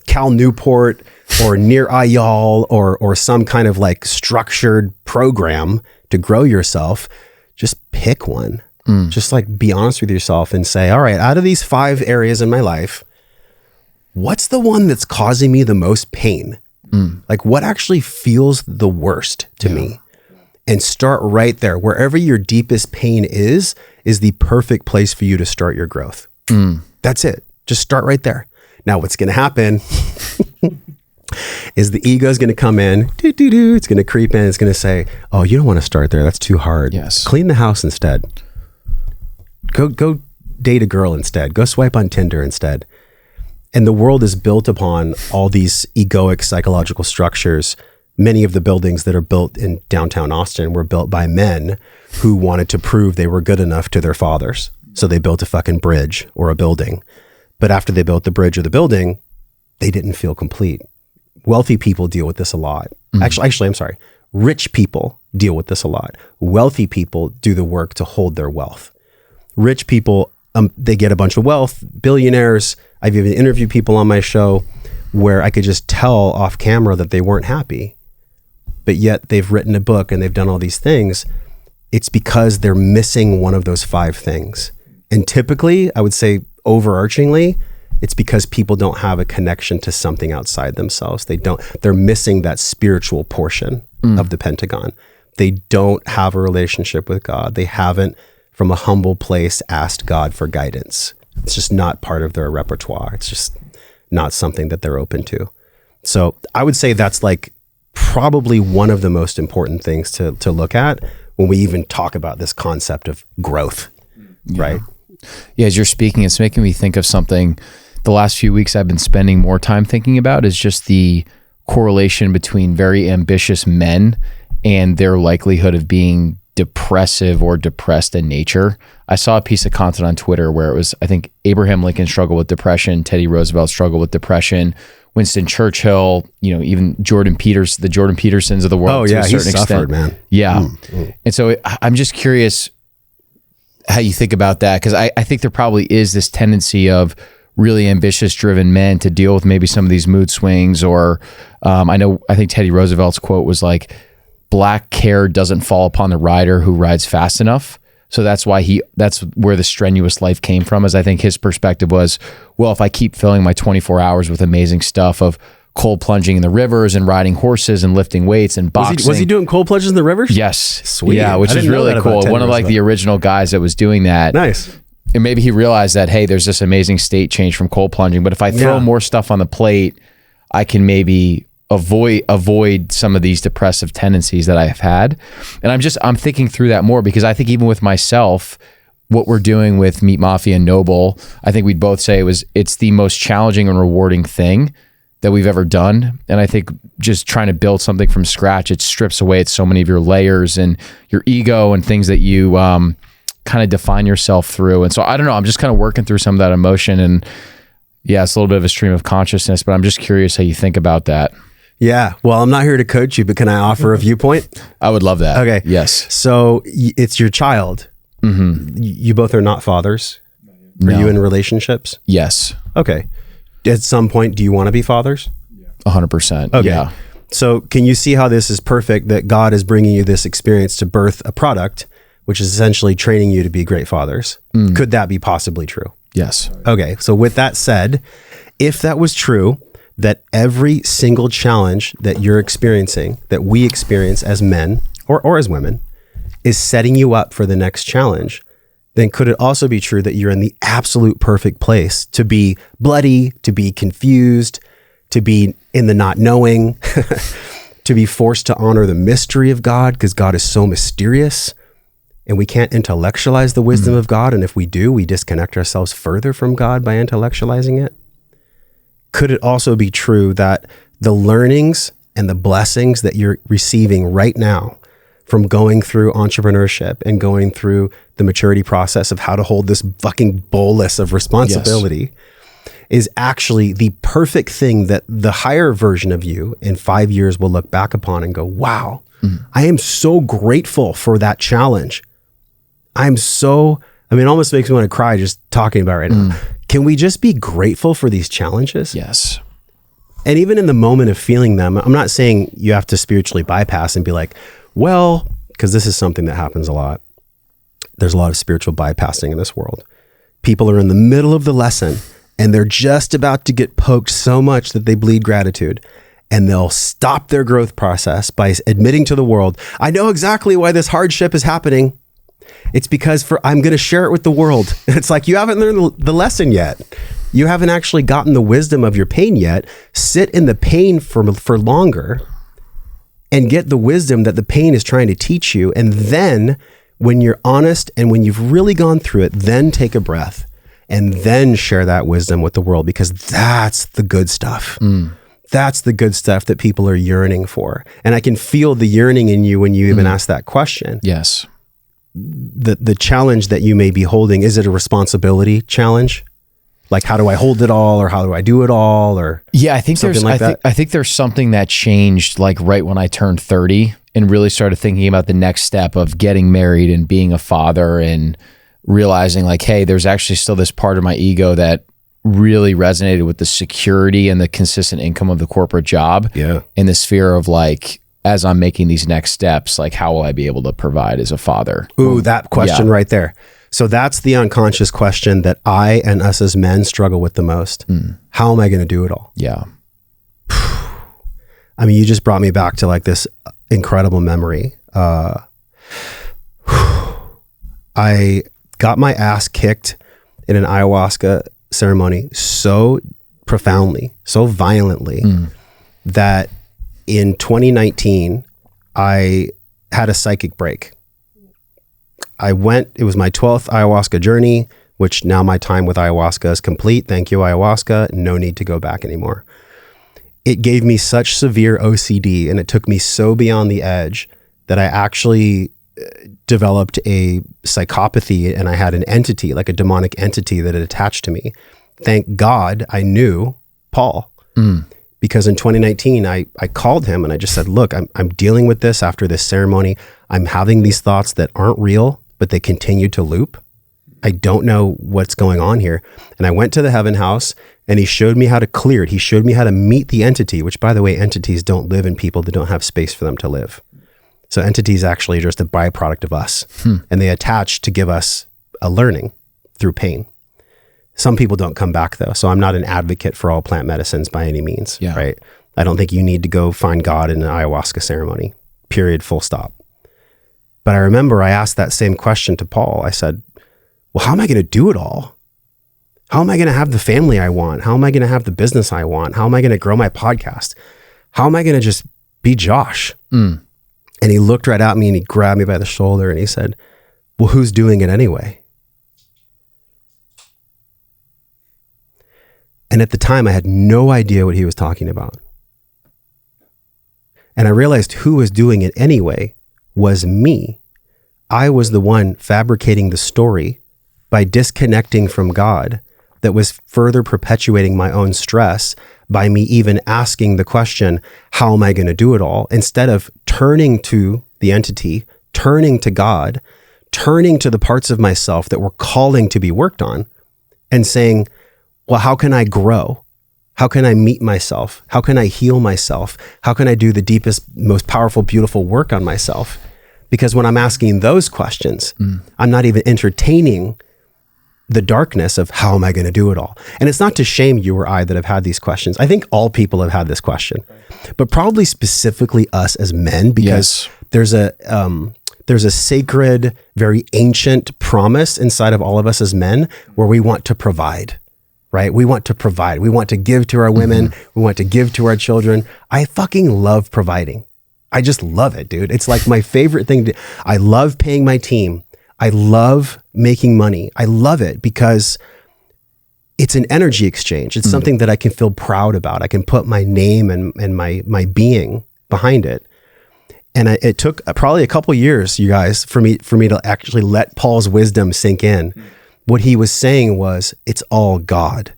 Cal Newport or near Ayal or some kind of like structured program to grow yourself. Just pick one. Just like be honest with yourself and say, all right, out of these 5 areas in my life, what's the one that's causing me the most pain? Like, what actually feels the worst to me? And start right there. Wherever your deepest pain is the perfect place for you to start your growth. That's it. Just start right there. Now, what's going to happen is the ego is going to come in. It's going to creep in. It's going to say, oh, you don't want to start there. That's too hard. Yes. Clean the house instead. Go date a girl instead. Go swipe on Tinder instead. And the world is built upon all these egoic psychological structures. Many of the buildings that are built in downtown Austin were built by men who wanted to prove they were good enough to their fathers. So they built a fucking bridge or a building. But after they built the bridge or the building, they didn't feel complete. Wealthy people deal with this a lot. Actually, I'm sorry. Rich people deal with this a lot. Wealthy people do the work to hold their wealth. Rich people, they get a bunch of wealth, billionaires. I've even interviewed people on my show where I could just tell off camera that they weren't happy, but yet they've written a book and they've done all these things. It's because they're missing one of those 5 things. And typically, I would say overarchingly, it's because people don't have a connection to something outside themselves. They're missing that spiritual portion of the Pentagon. They don't have a relationship with God. They haven't, from a humble place, asked God for guidance. It's just not part of their repertoire. It's just not something that they're open to. So I would say that's like probably one of the most important things to look at when we even talk about this concept of growth, right? Yeah, as you're speaking, it's making me think of something the last few weeks I've been spending more time thinking about, is just the correlation between very ambitious men and their likelihood of being depressive or depressed in nature. I saw a piece of content on Twitter where it was, I think, Abraham Lincoln struggled with depression, Teddy Roosevelt struggled with depression, Winston Churchill, even the Jordan Petersons of the world. Oh yeah, he suffered, man. Yeah. And so I'm just curious how you think about that, because I think there probably is this tendency of really ambitious, driven men to deal with maybe some of these mood swings, or I think Teddy Roosevelt's quote was like, black care doesn't fall upon the rider who rides fast enough. So that's where the strenuous life came from, is I think his perspective was, well, if I keep filling my 24 hours with amazing stuff of cold plunging in the rivers and riding horses and lifting weights and boxing. Was he doing cold plunges in the rivers? Yes. Sweet. Yeah, which is really cool. One of like the original guys that was doing that. Nice. And maybe he realized that, hey, there's this amazing state change from cold plunging, but if I throw more stuff on the plate, I can maybe avoid some of these depressive tendencies that I've had. And I'm thinking through that more, because I think even with myself, what we're doing with Meat Mafia and Noble, I think we'd both say it's the most challenging and rewarding thing that we've ever done. And I think just trying to build something from scratch, it strips away so many of your layers and your ego and things that you kind of define yourself through. And so I don't know, I'm just kind of working through some of that emotion, and yeah, it's a little bit of a stream of consciousness, but I'm just curious how you think about that. Yeah. Well, I'm not here to coach you, but can I offer a viewpoint? I would love that. Okay. Yes. So it's your child. Mm-hmm. You both are not fathers. Are you in relationships? Yes. Okay. At some point, do you want to be fathers? 100%. Okay. Yeah. So can you see how this is perfect, that God is bringing you this experience to birth a product, which is essentially training you to be great fathers. Could that be possibly true? Yes. Okay. So with that said, if that was true, that every single challenge that you're experiencing, that we experience as men or as women, is setting you up for the next challenge, then could it also be true that you're in the absolute perfect place to be bloody, to be confused, to be in the not knowing, to be forced to honor the mystery of God, because God is so mysterious and we can't intellectualize the wisdom of God. And if we do, we disconnect ourselves further from God by intellectualizing it. Could it also be true that the learnings and the blessings that you're receiving right now from going through entrepreneurship and going through the maturity process of how to hold this fucking bolus of responsibility is actually the perfect thing that the higher version of you in 5 years will look back upon and go, wow, I am so grateful for that challenge. It almost makes me want to cry just talking about it right now. Can we just be grateful for these challenges? Yes. And even in the moment of feeling them, I'm not saying you have to spiritually bypass and be like, well, because this is something that happens a lot. There's a lot of spiritual bypassing in this world. People are in the middle of the lesson and they're just about to get poked so much that they bleed gratitude. And they'll stop their growth process by admitting to the world, I know exactly why this hardship is happening. It's because I'm going to share it with the world. And it's like, you haven't learned the lesson yet. You haven't actually gotten the wisdom of your pain yet. Sit in the pain for longer and get the wisdom that the pain is trying to teach you. And then when you're honest and when you've really gone through it, then take a breath and then share that wisdom with the world, because that's the good stuff. That's the good stuff that people are yearning for. And I can feel the yearning in you when you even ask that question. Yes. The challenge that you may be holding, is it a responsibility challenge? Like, how do I hold it all, or how do I do it all, or I think I think there's something that changed like right when I turned 30 and really started thinking about the next step of getting married and being a father, and realizing like, hey, there's actually still this part of my ego that really resonated with the security and the consistent income of the corporate job. Yeah. In the sphere of like, as I'm making these next steps, like how will I be able to provide as a father? Ooh, that question right there. So that's the unconscious question that I and us as men struggle with the most. How am I going to do it all? Yeah. I mean, you just brought me back to like this incredible memory. I got my ass kicked in an ayahuasca ceremony so profoundly, so violently that in 2019, I had a psychic break. It was my 12th ayahuasca journey, which now my time with ayahuasca is complete. Thank you, ayahuasca. No need to go back anymore. It gave me such severe OCD and it took me so beyond the edge that I actually developed a psychopathy, and I had an entity, like a demonic entity that had attached to me. Thank God I knew Paul. Because in 2019, I called him and I just said, look, I'm dealing with this after this ceremony. I'm having these thoughts that aren't real, but they continue to loop. I don't know what's going on here. And I went to the Heaven House and he showed me how to clear it. He showed me how to meet the entity, which, by the way, entities don't live in people that don't have space for them to live. So entities actually are just a byproduct of us. And they attach to give us a learning through pain. Some people don't come back though. So I'm not an advocate for all plant medicines by any means, right? I don't think you need to go find God in an ayahuasca ceremony, period, full stop. But I remember I asked that same question to Paul. I said, well, how am I going to do it all? How am I going to have the family I want? How am I going to have the business I want? How am I going to grow my podcast? How am I going to just be Josh? And he looked right at me and he grabbed me by the shoulder and he said, well, who's doing it anyway? And at the time, I had no idea what he was talking about. And I realized who was doing it anyway was me. I was the one fabricating the story by disconnecting from God that was further perpetuating my own stress by me even asking the question, how am I going to do it all? Instead of turning to the entity, turning to God, turning to the parts of myself that were calling to be worked on and saying, well, how can I grow? How can I meet myself? How can I heal myself? How can I do the deepest, most powerful, beautiful work on myself? Because when I'm asking those questions, I'm not even entertaining the darkness of how am I going to do it all? And it's not to shame you or I that have had these questions. I think all people have had this question, but probably specifically us as men, because there's a sacred, very ancient promise inside of all of us as men where we want to provide, right? We want to provide. We want to give to our women. We want to give to our children. I fucking love providing. I just love it, dude. It's like my favorite thing. I love paying my team. I love making money. I love it because it's an energy exchange. It's something that I can feel proud about. I can put my name and my being behind it. And it took probably a couple years, you guys, for me to actually let Paul's wisdom sink in. What he was saying was, it's all God.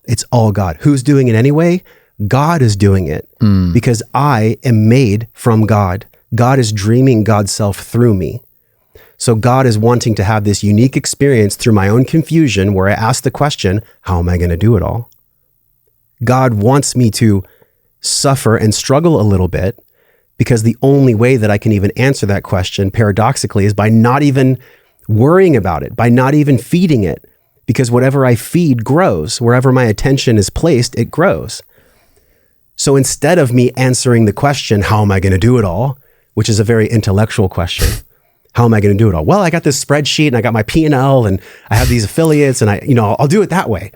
It's all God. Who's doing it anyway? God is doing it because I am made from God. God is dreaming God's self through me. So God is wanting to have this unique experience through my own confusion where I ask the question, how am I going to do it all? God wants me to suffer and struggle a little bit because the only way that I can even answer that question, paradoxically, is by not even worrying about it, by not even feeding it, because whatever I feed grows. Wherever my attention is placed, it grows. So instead of me answering the question, how am I going to do it all, which is a very intellectual question, how am I going to do it all? Well, I got this spreadsheet and I got my P&L and I have these affiliates and I'll do it that way.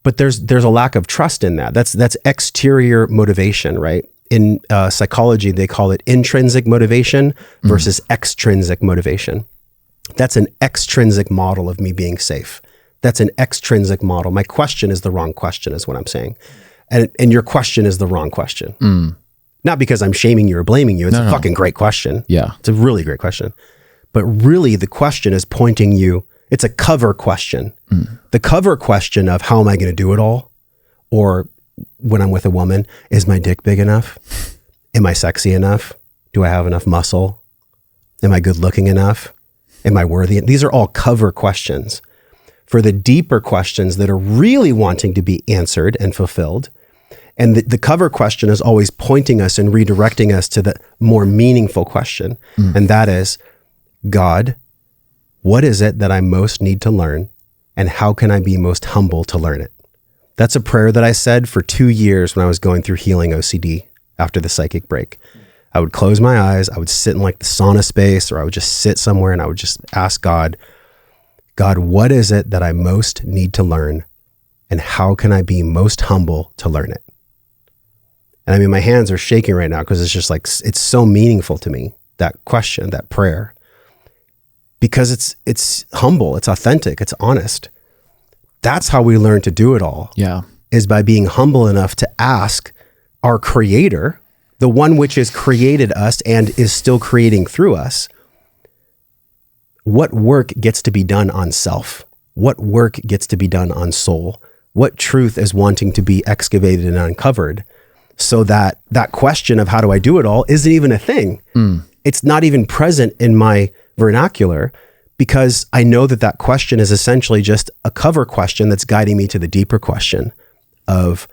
But there's a lack of trust in that. That's exterior motivation, right? In psychology, they call it intrinsic motivation versus extrinsic motivation. That's an extrinsic model of me being safe. That's an extrinsic model. My question is the wrong question, is what I'm saying. And your question is the wrong question. Not because I'm shaming you or blaming you. It's a fucking great question. Yeah. It's a really great question. But really the question is pointing you, it's a cover question. The cover question of how am I going to do it all? Or when I'm with a woman, is my dick big enough? Am I sexy enough? Do I have enough muscle? Am I good looking enough? Am I worthy? These are all cover questions. For the deeper questions that are really wanting to be answered and fulfilled, and the cover question is always pointing us and redirecting us to the more meaningful question. And that is, God, what is it that I most need to learn? And how can I be most humble to learn it? That's a prayer that I said for 2 years when I was going through healing OCD after the psychic break. I would close my eyes. I would sit in like the sauna space, or I would just sit somewhere and I would just ask God, what is it that I most need to learn? And how can I be most humble to learn it? And I mean, my hands are shaking right now because it's just like, it's so meaningful to me, that question, that prayer, because it's humble, it's authentic, it's honest. That's how we learn to do it all. Yeah. Is by being humble enough to ask our creator, the one which has created us and is still creating through us, what work gets to be done on self? What work gets to be done on soul? What truth is wanting to be excavated and uncovered, so that question of how do I do it all isn't even a thing. It's not even present in my vernacular, because I know that question is essentially just a cover question that's guiding me to the deeper question of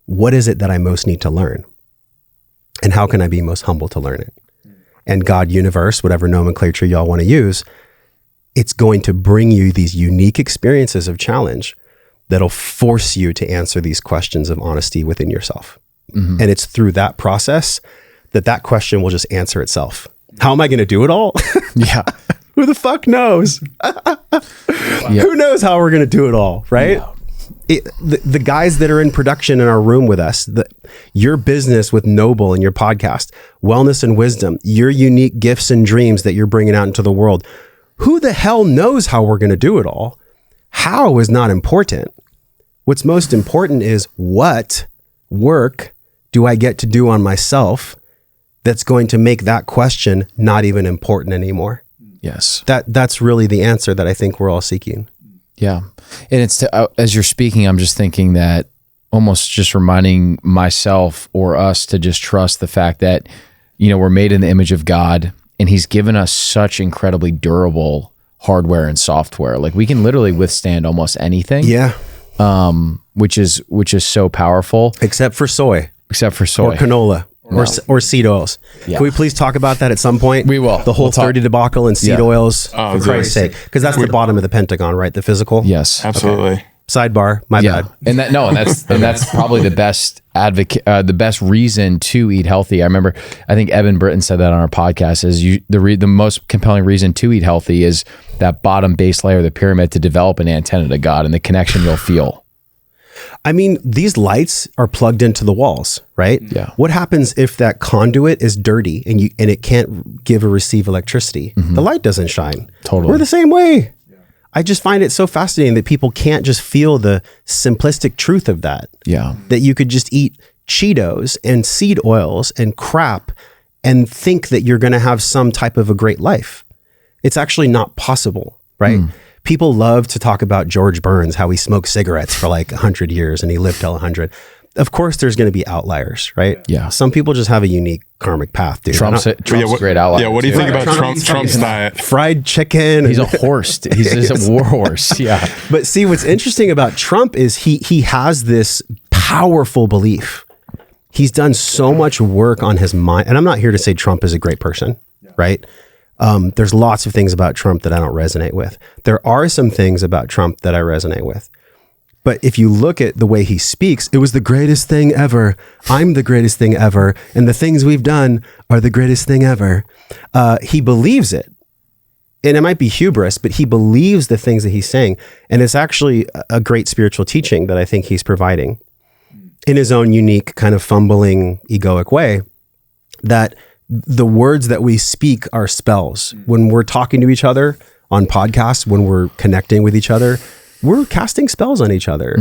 what is it that I most need to learn? And how can I be most humble to learn it? And God, universe, whatever nomenclature y'all want to use, it's going to bring you these unique experiences of challenge that'll force you to answer these questions of honesty within yourself. And it's through that process that question will just answer itself. How am I going to do it all? Yeah. Who the fuck knows? Who knows how we're going to do it all, right? Yeah. The guys that are in production in our room with us, your business with Noble and your podcast, Wellness and Wisdom, your unique gifts and dreams that you're bringing out into the world. Who the hell knows how we're going to do it all? How is not important. What's most important is what work do I get to do on myself that's going to make that question not even important anymore? Yes. That's really the answer that I think we're all seeking. Yeah. And it's as you're speaking, I'm just thinking that almost just reminding myself or us to just trust the fact that, we're made in the image of God, and he's given us such incredibly durable hardware and software. Like we can literally withstand almost anything. Yeah. Which is so powerful. Except for soy. Or canola. or seed oils. Yeah. Can we please talk about that at some point? We will. The Whole 30 debacle and seed oils, for Christ's sake. Because that's the bottom of the Pentagon, right? The physical? Yes. Absolutely. Okay. Sidebar, my bad. And that's probably the best the best reason to eat healthy. I think Evan Britton said that on our podcast is the most compelling reason to eat healthy is that bottom base layer of the pyramid to develop an antenna to God and the connection you'll feel. I mean, these lights are plugged into the walls, right? Yeah. What happens if that conduit is dirty and it can't give or receive electricity? The light doesn't shine. Totally. We're the same way. I just find it so fascinating that people can't just feel the simplistic truth of that. Yeah. That you could just eat Cheetos and seed oils and crap and think that you're going to have some type of a great life. It's actually not possible, right? People love to talk about George Burns, how he smoked cigarettes for like 100 years and he lived till 100. Of course, there's going to be outliers, right? Yeah. Some people just have a unique karmic path, dude. Trump's a great outlier. Yeah, what do you think about Trump's diet? Fried chicken. He's a horse. He's just a war horse. Yeah. But see, what's interesting about Trump is he has this powerful belief. He's done so much work on his mind. And I'm not here to say Trump is a great person, right? There's lots of things about Trump that I don't resonate with. There are some things about Trump that I resonate with. But if you look at the way he speaks, it was the greatest thing ever. I'm the greatest thing ever. And the things we've done are the greatest thing ever. He believes it. And it might be hubris, but he believes the things that he's saying. And it's actually a great spiritual teaching that I think he's providing in his own unique kind of fumbling, egoic way, that the words that we speak are spells. When we're talking to each other on podcasts, when we're connecting with each other, we're casting spells on each other,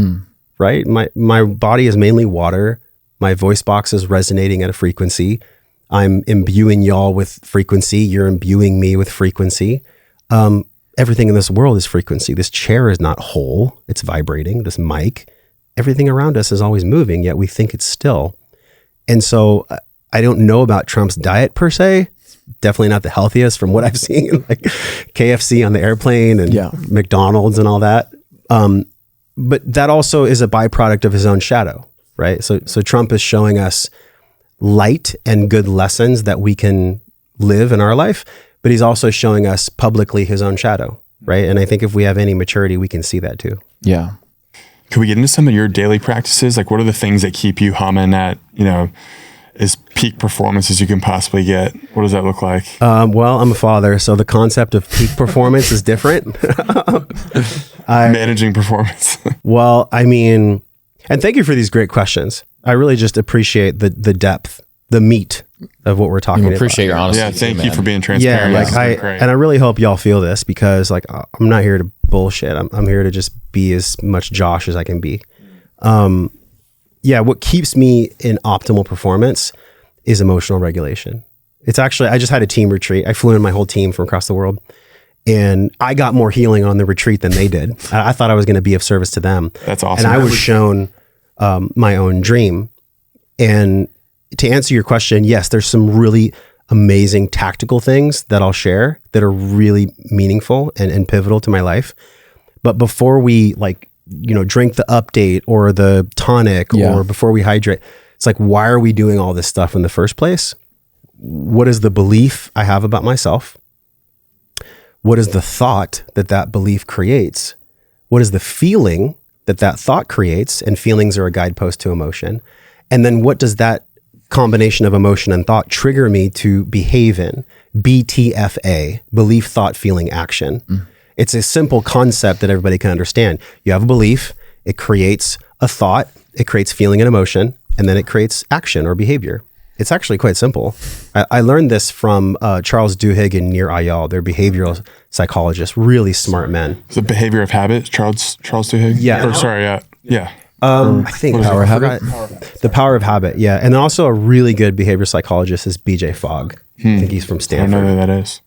right? My body is mainly water. My voice box is resonating at a frequency. I'm imbuing y'all with frequency. You're imbuing me with frequency. Everything in this world is frequency. This chair is not whole. It's vibrating. This mic, everything around us is always moving, yet we think it's still. And so I don't know about Trump's diet per se. Definitely not the healthiest from what I've seen, like KFC on the airplane and McDonald's and all that. But that also is a byproduct of his own shadow, right? So Trump is showing us light and good lessons that we can live in our life, but he's also showing us publicly his own shadow, right? And I think if we have any maturity, we can see that too. Yeah. Can we get into some of your daily practices? Like, what are the things that keep you humming at, as peak performance as you can possibly get? What does that look like? Well, I'm a father, so the concept of peak performance is different. Managing performance. Well, I mean, and thank you for these great questions. I really just appreciate the depth, the meat of what we're talking about. Appreciate your honesty. Yeah, thank you for being transparent. Yeah, and I really hope y'all feel this because like I'm not here to bullshit. I'm here to just be as much Josh as I can be. What keeps me in optimal performance is emotional regulation. It's actually, I just had a team retreat. I flew in my whole team from across the world and I got more healing on the retreat than they did. I thought I was going to be of service to them. That's awesome. And I was shown my own dream. And to answer your question, yes, there's some really amazing tactical things that I'll share that are really meaningful and pivotal to my life. But before we drink the update or the tonic or before we hydrate, it's like, why are we doing all this stuff in the first place? What is the belief I have about myself? What is the thought that belief creates? What is the feeling that thought creates? And feelings are a guidepost to emotion. And then what does that combination of emotion and thought trigger me to behave in? BTFA, belief, thought, feeling, action. It's a simple concept that everybody can understand. You have a belief, it creates a thought, it creates feeling and emotion, and then it creates action or behavior. It's actually quite simple. I learned this from Charles Duhigg and Nir Eyal. They're behavioral psychologists, really smart men. The behavior of habit, Charles Duhigg? Yeah. I think Power of Habit. The Power of Habit, yeah. And then also a really good behavioral psychologist is BJ Fogg. I think he's from Stanford. I don't know who that is.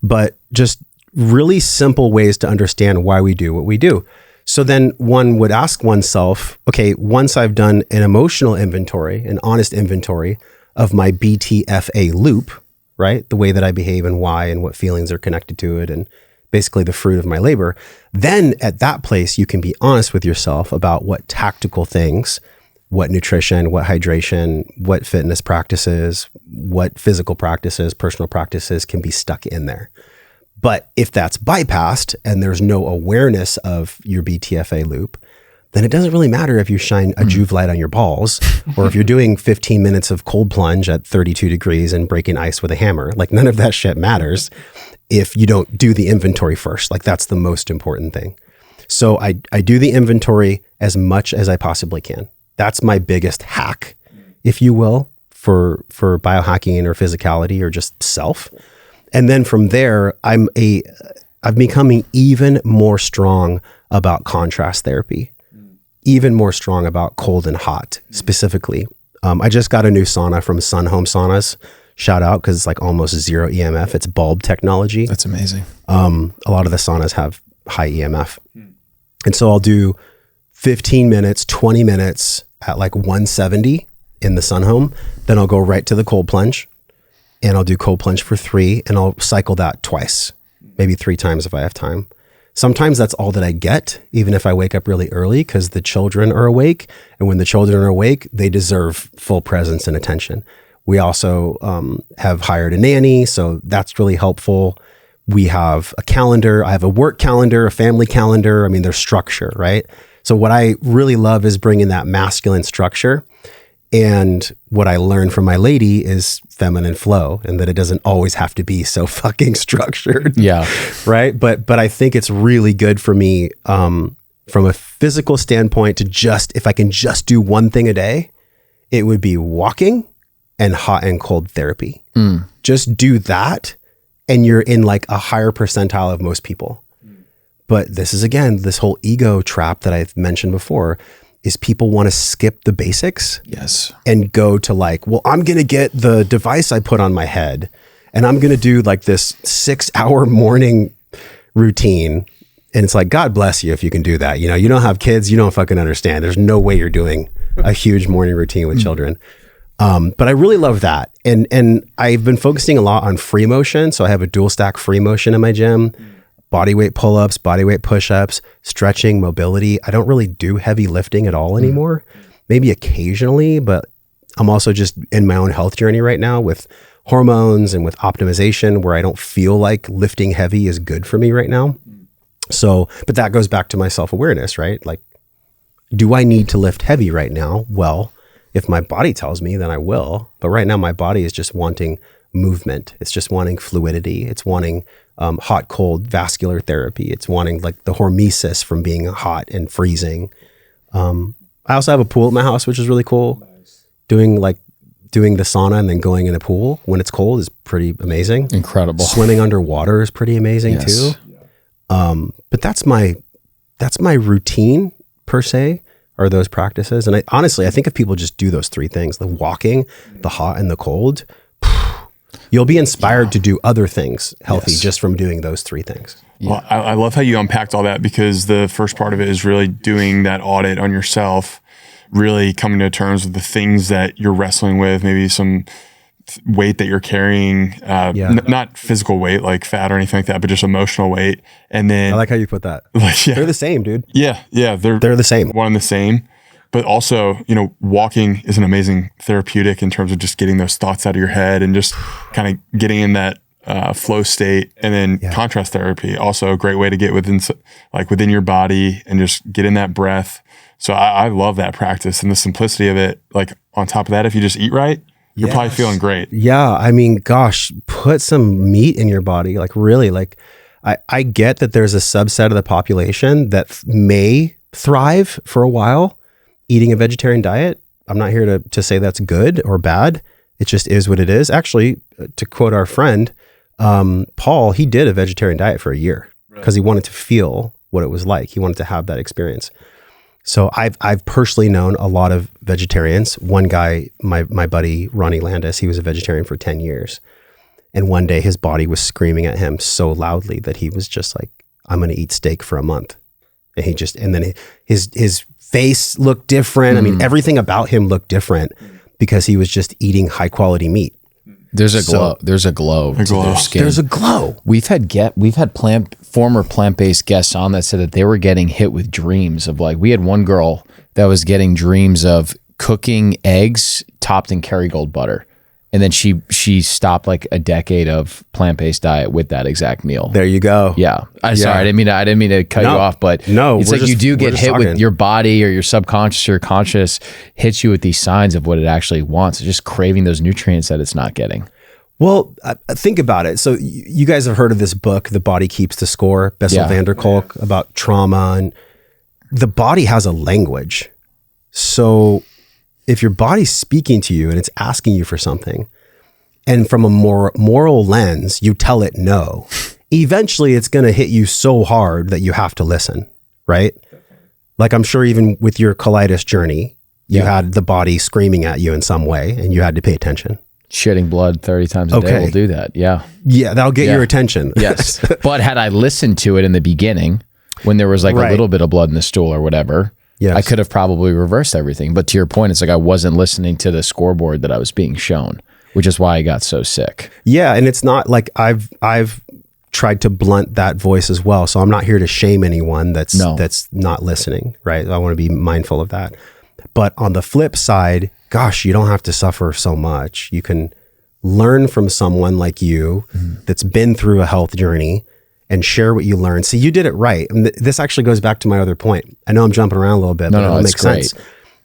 But just really simple ways to understand why we do what we do. So then one would ask oneself, okay, once I've done an emotional inventory, an honest inventory of my BTFA loop, right? The way that I behave and why and what feelings are connected to it and basically the fruit of my labor. Then at that place, you can be honest with yourself about what tactical things what nutrition, what hydration, what fitness practices, what physical practices, personal practices can be stuck in there. But if that's bypassed and there's no awareness of your BTFA loop, then it doesn't really matter if you shine a Juve light on your balls or if you're doing 15 minutes of cold plunge at 32 degrees and breaking ice with a hammer. Like, none of that shit matters if you don't do the inventory first. Like, that's the most important thing. So I do the inventory as much as I possibly can. That's my biggest hack, if you will, for biohacking or physicality or just self. And then from there, I'm becoming even more strong about contrast therapy, even more strong about cold and hot specifically. I just got a new sauna from Sun Home Saunas. Shout out, because it's like almost zero EMF. It's bulb technology. That's amazing. A lot of the saunas have high EMF. And so I'll do 15 minutes, 20 minutes at like 170 in the Sun Home. Then I'll go right to the cold plunge. And I'll do cold plunge for 3, and I'll cycle that twice, maybe 3 times if I have time. Sometimes that's all that I get, even if I wake up really early, because the children are awake. And when the children are awake, they deserve full presence and attention. We also have hired a nanny, so that's really helpful. We have a calendar. I have a work calendar, a family calendar. I mean, there's structure, right? So what I really love is bringing that masculine structure. And what I learned from my lady is feminine flow, and that it doesn't always have to be so fucking structured. Yeah. Right. But I think it's really good for me from a physical standpoint to if I can just do one thing a day, it would be walking and hot and cold therapy. Just do that, and you're in like a higher percentile of most people. But this is, again, this whole ego trap that I've mentioned before, is people want to skip the basics. Yes. And go to like, well, I'm going to get the device I put on my head, and I'm going to do like this 6-hour morning routine. And it's like, God bless you if you can do that. You know, you don't have kids, you don't fucking understand. There's no way you're doing a huge morning routine with children. But I really love that. And I've been focusing a lot on free motion. So I have a dual stack free motion in my gym. Body weight pull-ups, body weight push-ups, stretching, mobility. I don't really do heavy lifting at all anymore. Maybe occasionally, but I'm also just in my own health journey right now with hormones and with optimization, where I don't feel like lifting heavy is good for me right now. So, but that goes back to my self-awareness, right? Like, do I need to lift heavy right now? Well, if my body tells me, then I will. But right now my body is just wanting movement. It's just wanting fluidity. It's wanting hot, cold vascular therapy. It's wanting like the hormesis from being hot and freezing. I also have a pool at my house, which is really cool. Nice. Doing the sauna and then going in a pool when it's cold is pretty amazing. Incredible. Swimming underwater is pretty amazing too. But that's my routine per se, are those practices. And I think if people just do those 3 things, the walking, the hot and the cold, you'll be inspired to do other things healthy just from doing those 3 things. Yeah. Well, I love how you unpacked all that, because the first part of it is really doing that audit on yourself, really coming to terms with the things that you're wrestling with, maybe some weight that you're carrying, not physical weight like fat or anything like that, but just emotional weight. And then I like how you put that. They're the same, dude. Yeah. They're the same. One and the same. But also, you know, walking is an amazing therapeutic in terms of just getting those thoughts out of your head and just kind of getting in that flow state. And then contrast therapy, also a great way to get within your body and just get in that breath. So I love that practice and the simplicity of it. Like, on top of that, if you just eat right, you're probably feeling great. Yeah. I mean, gosh, put some meat in your body. Like, really, like I get that there's a subset of the population that may thrive for a while eating a vegetarian diet. I'm not here to say that's good or bad. It just is what it is. Actually, to quote our friend, Paul, he did a vegetarian diet for a year because he wanted to feel what it was like. He wanted to have that experience. So I've personally known a lot of vegetarians. One guy, my buddy, Ronnie Landis, he was a vegetarian for 10 years. And one day his body was screaming at him so loudly that he was just like, I'm going to eat steak for a month. And then his face looked different. I mean, everything about him looked different because he was just eating high quality meat. There's a glow. There's a glow to their skin. There's a glow. We've had former plant-based guests on that said that they were getting hit with dreams of, like, we had one girl that was getting dreams of cooking eggs topped in Kerrygold butter. And then she stopped like a decade of plant-based diet with that exact meal. There you go. Yeah. Sorry, I didn't mean to cut you off, but no, it's like you do get hit with your body, or your subconscious or your conscious hits you with these signs of what it actually wants. It's just craving those nutrients that it's not getting. Well, think about it. So you guys have heard of this book, The Body Keeps the Score, Bessel van der Kolk, about trauma, and the body has a language. So if your body's speaking to you and it's asking you for something, and from a more moral lens, you tell it no, eventually it's going to hit you so hard that you have to listen, right? Like I'm sure even with your colitis journey, you had the body screaming at you in some way and you had to pay attention. Shitting blood 30 times a day will do that. Yeah. Yeah, that'll get your attention. Yes. But had I listened to it in the beginning, when there was like a little bit of blood in the stool or whatever, I could have probably reversed everything. But to your point, it's like I wasn't listening to the scoreboard that I was being shown, which is why I got so sick. Yeah, and it's not like I've tried to blunt that voice as well. So I'm not here to shame anyone that's not listening, right? I want to be mindful of that. But on the flip side, gosh, you don't have to suffer so much. You can learn from someone like you that's been through a health journey and share what you learned. See, you did it right. And this actually goes back to my other point. I know I'm jumping around a little bit, but it'll make sense.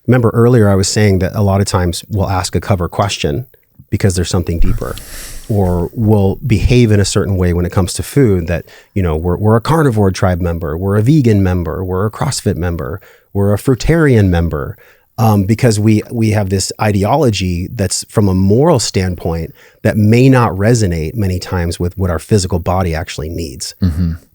Remember earlier I was saying that a lot of times we'll ask a cover question because there's something deeper, or we'll behave in a certain way when it comes to food that, you know, we're a carnivore tribe member, we're a vegan member, we're a CrossFit member, we're a fruitarian member. Because we have this ideology that's from a moral standpoint that may not resonate many times with what our physical body actually needs.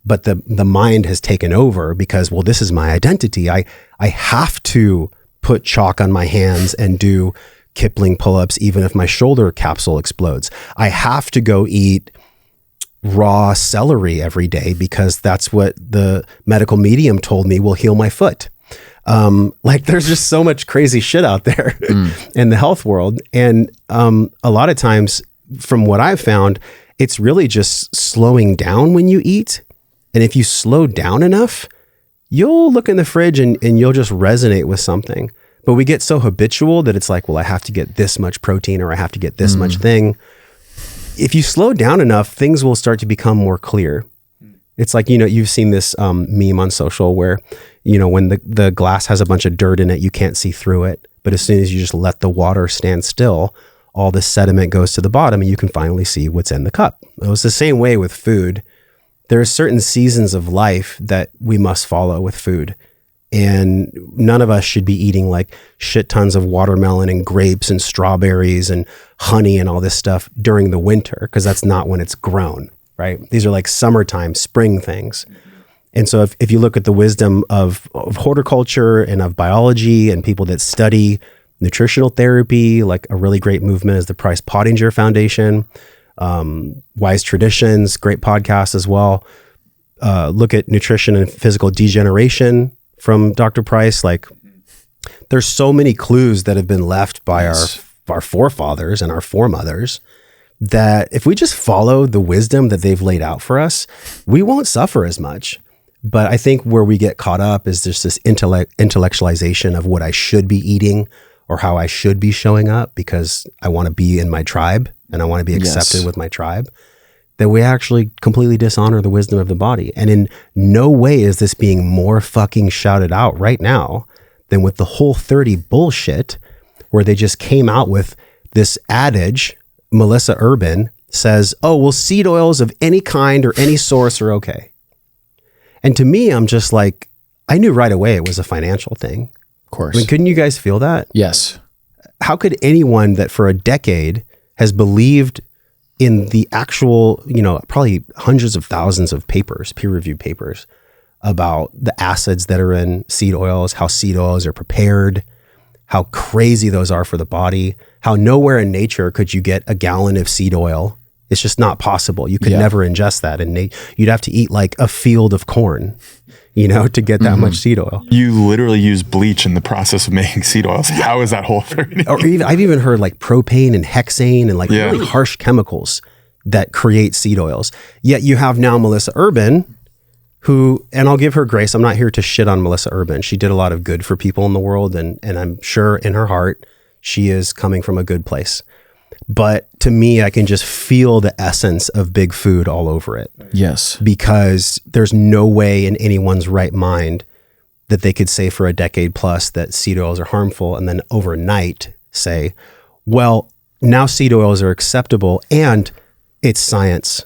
But the mind has taken over because, well, this is my identity. I have to put chalk on my hands and do Kipling pull-ups even if my shoulder capsule explodes. I have to go eat raw celery every day because that's what the medical medium told me will heal my foot. Like there's just so much crazy shit out there in the health world. And a lot of times from what I've found, it's really just slowing down when you eat. And if you slow down enough, you'll look in the fridge and you'll just resonate with something. But we get so habitual that it's like, well, I have to get this much protein or I have to get this much thing. If you slow down enough, things will start to become more clear. It's like, you know, you've seen this meme on social where, you know, when the glass has a bunch of dirt in it, you can't see through it. But as soon as you just let the water stand still, all the sediment goes to the bottom and you can finally see what's in the cup. It was the same way with food. There are certain seasons of life that we must follow with food. And none of us should be eating like shit tons of watermelon and grapes and strawberries and honey and all this stuff during the winter, because that's not when it's grown, right? These are like summertime, spring things. And so if you look at the wisdom of horticulture and of biology and people that study nutritional therapy, like a really great movement is the Price Pottinger Foundation, Wise Traditions, great podcast as well. Look at nutrition and physical degeneration from Dr. Price. Like there's so many clues that have been left by our forefathers and our foremothers that if we just follow the wisdom that they've laid out for us, we won't suffer as much. But I think where we get caught up is just this intellectualization of what I should be eating or how I should be showing up because I want to be in my tribe and I want to be accepted with my tribe, that we actually completely dishonor the wisdom of the body. And in no way is this being more fucking shouted out right now than with the Whole30 bullshit, where they just came out with this adage. Melissa Urban says, oh, well, seed oils of any kind or any source are okay. And to me, I'm just like, I knew right away it was a financial thing. Of course. I mean, couldn't you guys feel that? Yes. How could anyone that for a decade has believed in the actual, you know, probably hundreds of thousands of papers, peer-reviewed papers about the acids that are in seed oils, how seed oils are prepared, how crazy those are for the body, how nowhere in nature could you get a gallon of seed oil. It's just not possible. You could never ingest that. And you'd have to eat like a field of corn, you know, to get that much seed oil. You literally use bleach in the process of making seed oils. How is that Whole30? Or even, I've even heard like propane and hexane and like really harsh chemicals that create seed oils. Yet you have now Melissa Urban, who, and I'll give her grace, I'm not here to shit on Melissa Urban. She did a lot of good for people in the world, and I'm sure in her heart, she is coming from a good place. But to me, I can just feel the essence of big food all over it. Yes. Because there's no way in anyone's right mind that they could say for a decade plus that seed oils are harmful, and then overnight say, well, now seed oils are acceptable and it's science.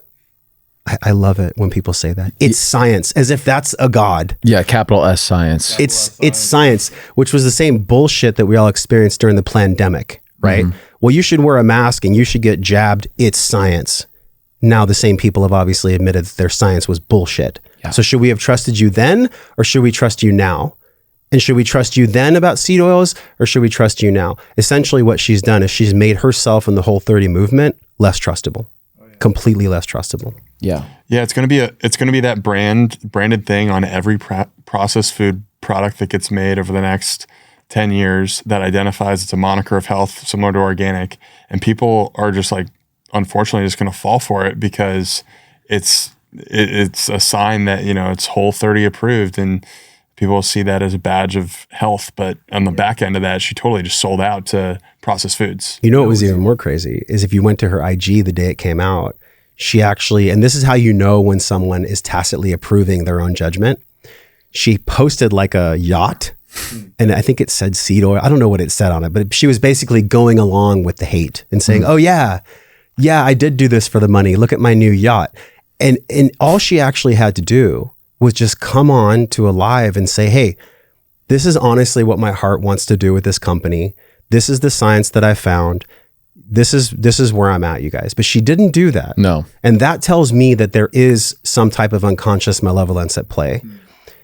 I love it when people say that. It's science, as if that's a god. Yeah, capital S science. It's science, which was the same bullshit that we all experienced during the pandemic, right? Mm-hmm. Well, you should wear a mask and you should get jabbed. It's science. Now the same people have obviously admitted that their science was bullshit. Yeah. So should we have trusted you then, or should we trust you now? And should we trust you then about seed oils, or should we trust you now? Essentially what she's done is she's made herself and the Whole30 movement less trustable, completely less trustable. Yeah. Yeah, it's going to be that branded thing on every processed food product that gets made over the next 10 years that identifies it's a moniker of health similar to organic, and people are just like, unfortunately, just going to fall for it because it's a sign that, you know, it's Whole30 approved, and people see that as a badge of health. But on the back end of that, she totally just sold out to processed foods. You know what was even more crazy is if you went to her IG the day it came out, she actually, and this is how you know when someone is tacitly approving their own judgment, she posted like a yacht, and I think it said seed oil. I don't know what it said on it, but she was basically going along with the hate and saying, oh yeah, I did do this for the money. Look at my new yacht. And all she actually had to do was just come on to a live and say, hey, this is honestly what my heart wants to do with this company. This is the science that I found. This is where I'm at, you guys. But she didn't do that. No. And that tells me that there is some type of unconscious malevolence at play.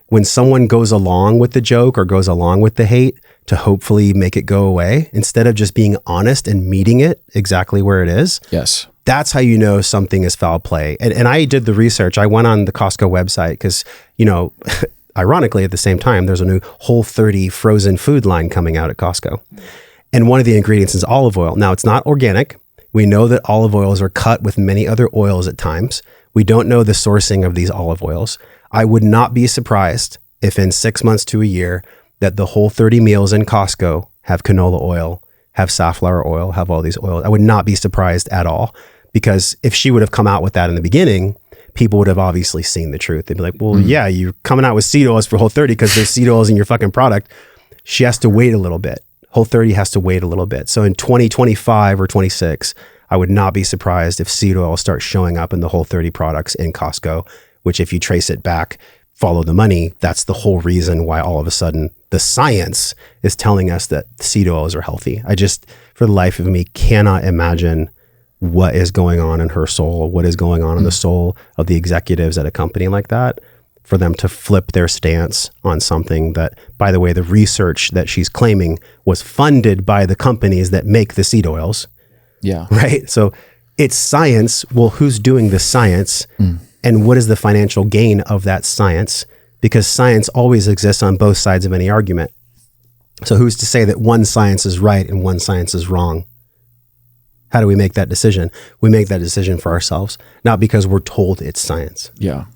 When someone goes along with the joke or goes along with the hate to hopefully make it go away, instead of just being honest and meeting it exactly where it is. Yes. That's how you know something is foul play. And I did the research. I went on the Costco website because, you know, ironically, at the same time, there's a new Whole30 frozen food line coming out at Costco. And one of the ingredients is olive oil. Now, it's not organic. We know that olive oils are cut with many other oils at times. We don't know the sourcing of these olive oils. I would not be surprised if in 6 months to a year that the Whole30 meals in Costco have canola oil, have safflower oil, have all these oils. I would not be surprised at all, because if she would have come out with that in the beginning, people would have obviously seen the truth. They'd be like, well, yeah, you're coming out with seed oils for Whole30 because there's seed oils in your fucking product. She has to wait a little bit. Whole30 has to wait a little bit. So in 2025 or 26, I would not be surprised if seed oil starts showing up in the Whole30 products in Costco, which if you trace it back, follow the money, that's the whole reason why all of a sudden the science is telling us that seed oils are healthy. I just, for the life of me, cannot imagine what is going on in her soul, what is going on in the soul of the executives at a company like that, for them to flip their stance on something that, by the way, the research that she's claiming was funded by the companies that make the seed oils. Yeah. Right? So it's science. Well, who's doing the science? And what is the financial gain of that science? Because science always exists on both sides of any argument. So who's to say that one science is right and one science is wrong? How do we make that decision? We make that decision for ourselves, not because we're told it's science. Yeah.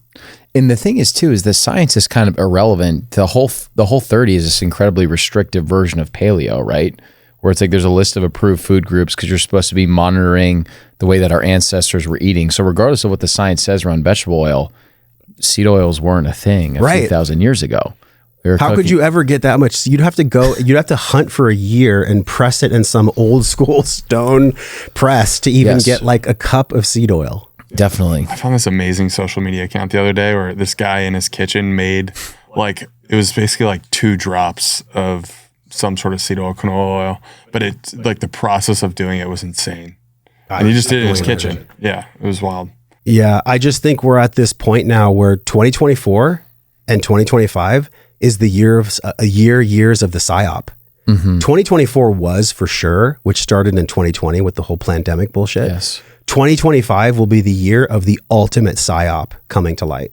And the thing is too, is the science is kind of irrelevant. The Whole30 is this incredibly restrictive version of paleo, right? Where it's like there's a list of approved food groups because you're supposed to be monitoring the way that our ancestors were eating. So regardless of what the science says around vegetable oil, seed oils weren't a thing a few thousand years ago. How could you ever get that much? You'd have to hunt for a year and press it in some old school stone press to even get like a cup of seed oil. Definitely. I found this amazing social media account the other day where this guy in his kitchen made like, it was basically like 2 drops of some sort of seed oil, canola oil, but it's like the process of doing it was insane. And he just did it in his kitchen. Yeah, it was wild. Yeah, I just think we're at this point now where 2024 and 2025 is the years of the psyop. 2024 was for sure, which started in 2020 with the whole pandemic bullshit. Yes. 2025 will be the year of the ultimate psyop coming to light.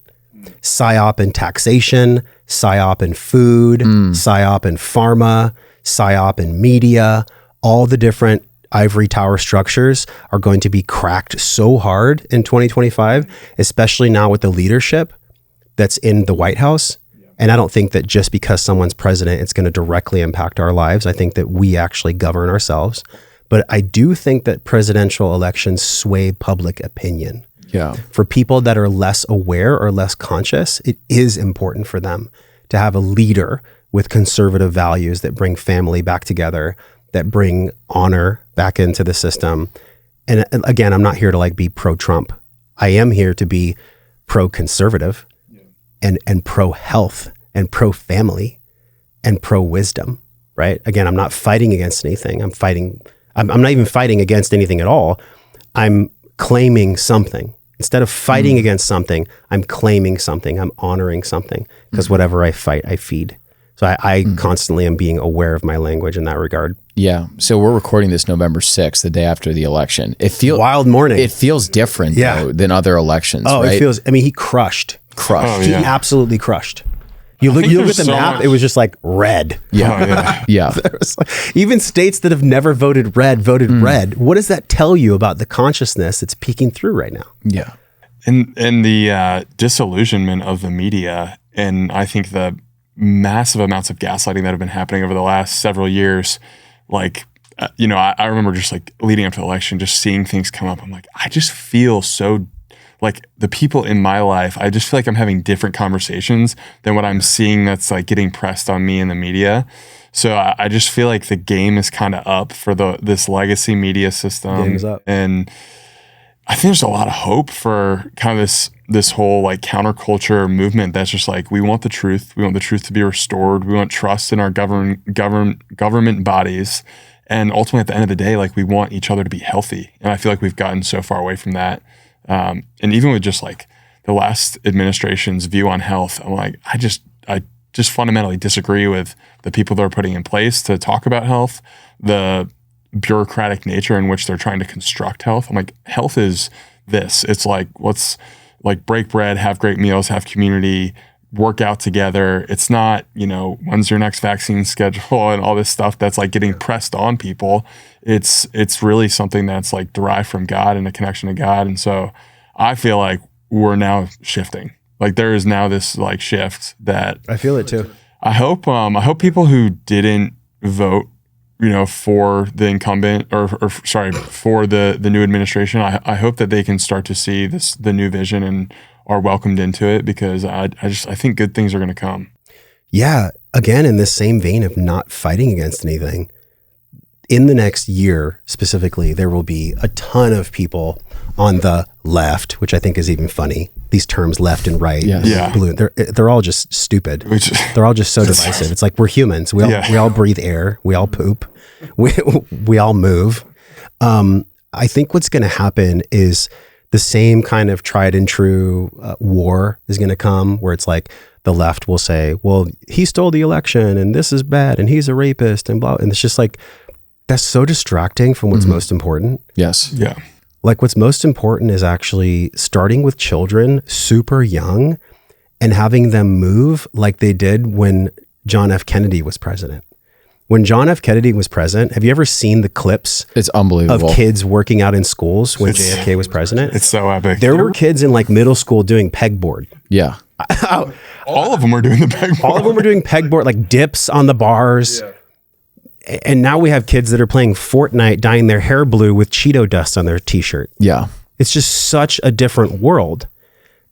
Psyop in taxation, psyop in food, psyop in pharma, psyop in media. All the different ivory tower structures are going to be cracked so hard in 2025, especially now with the leadership. that's in the White House. And I don't think that just because someone's president, it's going to directly impact our lives. I think that we actually govern ourselves. But I do think that presidential elections sway public opinion. Yeah. For people that are less aware or less conscious, it is important for them to have a leader with conservative values that bring family back together, that bring honor back into the system. And again, I'm not here to like be pro-Trump. I am here to be pro-conservative and pro-health and pro-family and pro-wisdom, right? Again, I'm not fighting against anything. I'm not even fighting against anything at all. I'm claiming something. Instead of fighting against something, I'm claiming something. I'm honoring something, because whatever I fight, I feed. So I constantly am being aware of my language in that regard. Yeah. So we're recording this November 6th, the day after the election. It feels wild morning. It feels different though, than other elections. Oh, right? It feels, I mean, he crushed. Oh, He yeah. absolutely crushed. You look at the map, it was just like red. Yeah. Yeah. Even states that have never voted red, voted red. What does that tell you about the consciousness that's peeking through right now? Yeah. And the disillusionment of the media, and I think the massive amounts of gaslighting that have been happening over the last several years, like, I remember just like leading up to the election, just seeing things come up. I'm like, I just feel so like the people in my life, I just feel like I'm having different conversations than what I'm seeing that's like getting pressed on me in the media. So I just feel like the game is kind of up for this legacy media system. Game is up. And I think there's a lot of hope for kind of this whole like counterculture movement that's just like, we want the truth. We want the truth to be restored. We want trust in our government bodies. And ultimately at the end of the day, like we want each other to be healthy. And I feel like we've gotten so far away from that. And even with just like the last administration's view on health, I'm like, I just fundamentally disagree with the people that are putting in place to talk about health, the bureaucratic nature in which they're trying to construct health. I'm like, health is this. It's like, let's like break bread, have great meals, have community, work out together. It's not, when's your next vaccine schedule and all this stuff that's like getting pressed on people. It's really something that's like derived from God and a connection to God. And so I feel like we're now shifting. Like there is now this like shift that I feel it too. I hope people who didn't vote, for the incumbent or for the new administration, I hope that they can start to see the new vision and are welcomed into it, because I think good things are going to come. Yeah. Again, in this same vein of not fighting against anything, in the next year specifically, there will be a ton of people on the left, which I think is even funny. These terms left and right, blue, they're all just stupid. They're all just so divisive. It's like we're humans. We all breathe air. We all poop. We all move. I think what's going to happen is the same kind of tried and true war is going to come, where it's like the left will say, well, he stole the election and this is bad and he's a rapist and blah. And it's just like, that's so distracting from what's most important. Yes. Yeah. Like what's most important is actually starting with children super young and having them move like they did when John F. Kennedy was president. When John F. Kennedy was president, have you ever seen the clips? It's unbelievable. Of kids working out in schools when JFK was president? It's so epic. There were kids in like middle school doing pegboard. Yeah. All of them were doing the pegboard. All of them were doing pegboard, like dips on the bars. Yeah. And now we have kids that are playing Fortnite, dyeing their hair blue with Cheeto dust on their t-shirt. Yeah. It's just such a different world.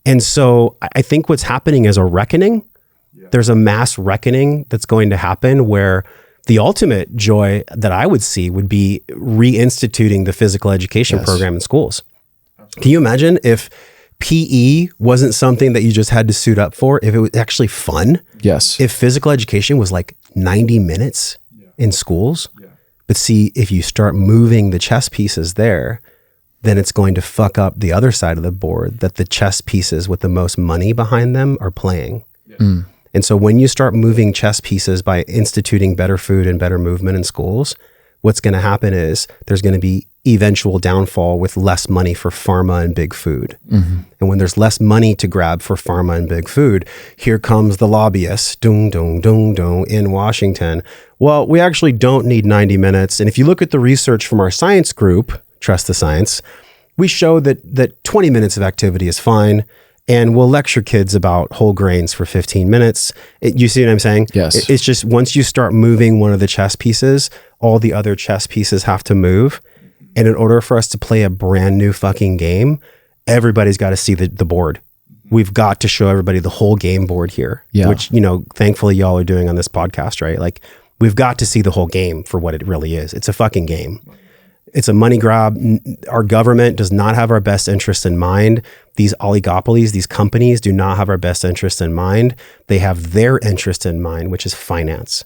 And so I think what's happening is a reckoning. Yeah. There's a mass reckoning that's going to happen, where the ultimate joy that I would see would be reinstituting the physical education program in schools. Absolutely. Can you imagine if PE wasn't something that you just had to suit up for, if it was actually fun? Yes. If physical education was like 90 minutes in schools. Yeah. But see, if you start moving the chess pieces there, then it's going to fuck up the other side of the board that the chess pieces with the most money behind them are playing. Yeah. And so when you start moving chess pieces by instituting better food and better movement in schools, what's going to happen is there's going to be eventual downfall with less money for pharma and big food. Mm-hmm. And when there's less money to grab for pharma and big food, here comes the lobbyists, dung, dung, dung, dung, in Washington. Well, we actually don't need 90 minutes. And if you look at the research from our science group, Trust the Science, we show that 20 minutes of activity is fine. And we'll lecture kids about whole grains for 15 minutes. You see what I'm saying? Yes. It's just once you start moving one of the chess pieces, all the other chess pieces have to move. And in order for us to play a brand new fucking game, everybody's got to see the board. We've got to show everybody the whole game board here, which, you know, thankfully y'all are doing on this podcast, right? Like, we've got to see the whole game for what it really is. It's a fucking game. It's a money grab. Our government does not have our best interest in mind. These oligopolies, these companies do not have our best interest in mind. They have their interest in mind, which is finance.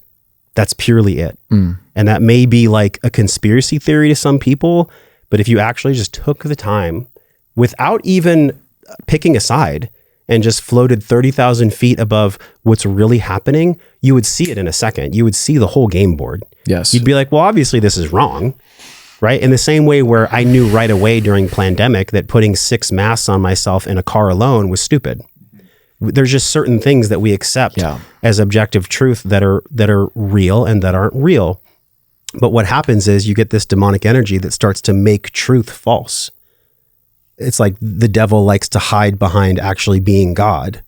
That's purely it. And that may be like a conspiracy theory to some people, but if you actually just took the time without even picking a side and just floated 30,000 feet above what's really happening, you would see it in a second. You would see the whole game board. Yes. You'd be like, well, obviously this is wrong. Right? In the same way where I knew right away during pandemic that putting 6 masks on myself in a car alone was stupid. There's just certain things that we accept as objective truth that are real and that aren't real. But what happens is you get this demonic energy that starts to make truth false. It's like the devil likes to hide behind actually being God.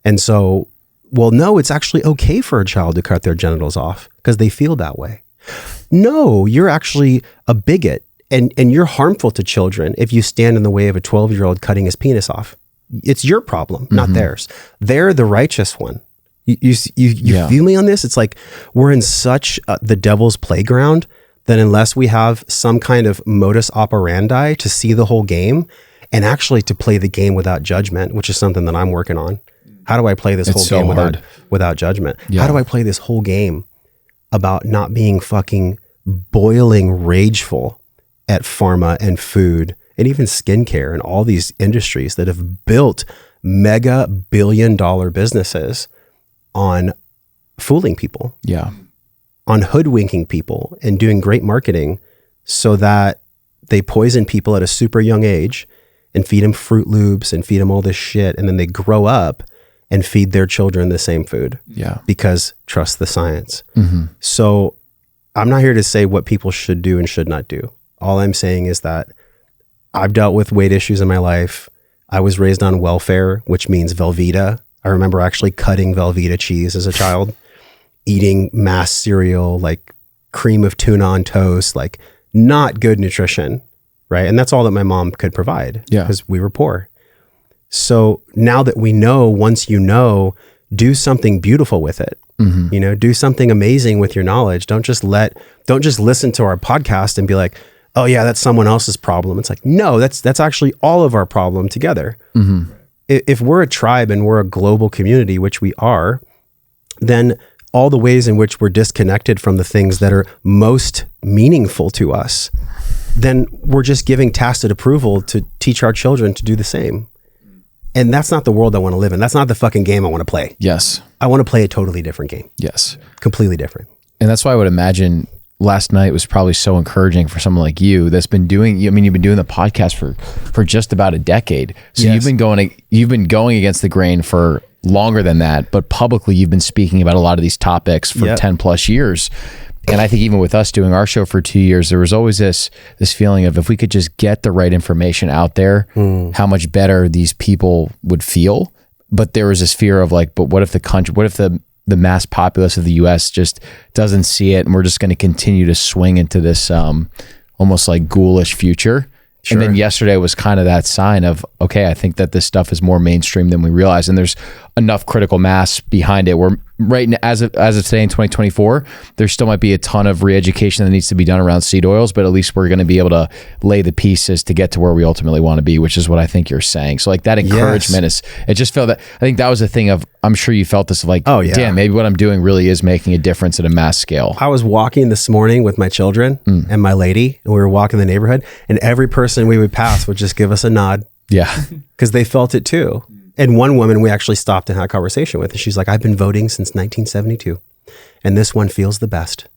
And so, well, no, it's actually okay for a child to cut their genitals off because they feel that way. No, you're actually a bigot and you're harmful to children if you stand in the way of a 12-year-old cutting his penis off. It's your problem, not theirs. They're the righteous one. You feel me on this? It's like we're in such the devil's playground that unless we have some kind of modus operandi to see the whole game and actually to play the game without judgment, which is something that I'm working on. How do I play this whole game without judgment? How do I play this whole game about not being fucking boiling rageful at pharma and food and even skincare and all these industries that have built mega billion-dollar businesses on fooling people, on hoodwinking people and doing great marketing so that they poison people at a super young age and feed them Fruit Loops and feed them all this shit. And then they grow up and feed their children the same food because trust the science. So I'm not here to say what people should do and should not do. All I'm saying is that I've dealt with weight issues in my life. I was raised on welfare, which means Velveeta. I remember actually cutting Velveeta cheese as a child, eating mass cereal, like cream of tuna on toast, like not good nutrition, right? And that's all that my mom could provide because we were poor. So now that we know, once you know, do something beautiful with it. You know, do something amazing with your knowledge. Don't just listen to our podcast and be like, oh yeah, that's someone else's problem. It's like, no, that's actually all of our problem together. If we're a tribe and we're a global community, which we are, then all the ways in which we're disconnected from the things that are most meaningful to us, then we're just giving tacit approval to teach our children to do the same. And that's not the world I want to live in. That's not the fucking game I want to play. Yes. I want to play a totally different game. Yes. Completely different. And that's why I would imagine last night was probably so encouraging for someone like you that's been doing, I mean, you've been doing the podcast for just about a decade. So you've been going against the grain for longer than that, but publicly you've been speaking about a lot of these topics for 10 plus years. And I think even with us doing our show for 2 years, there was always this feeling of if we could just get the right information out there, how much better these people would feel. But there was this fear of like, but what if the mass populace of the US just doesn't see it and we're just going to continue to swing into this almost like ghoulish future. Sure. And then yesterday was kind of that sign of, okay, I think that this stuff is more mainstream than we realize. And there's enough critical mass behind it where right now, as of today in 2024, there still might be a ton of re-education that needs to be done around seed oils, but at least we're going to be able to lay the pieces to get to where we ultimately want to be, which is what I think you're saying. So like that encouragement it just felt that, I think that was the thing of, I'm sure you felt this of like, damn, maybe what I'm doing really is making a difference at a mass scale. I was walking this morning with my children and my lady, and we were walking the neighborhood, and every person we would pass would just give us a nod. Yeah. Because they felt it too. And one woman we actually stopped and had a conversation with, and she's like, I've been voting since 1972, and this one feels the best.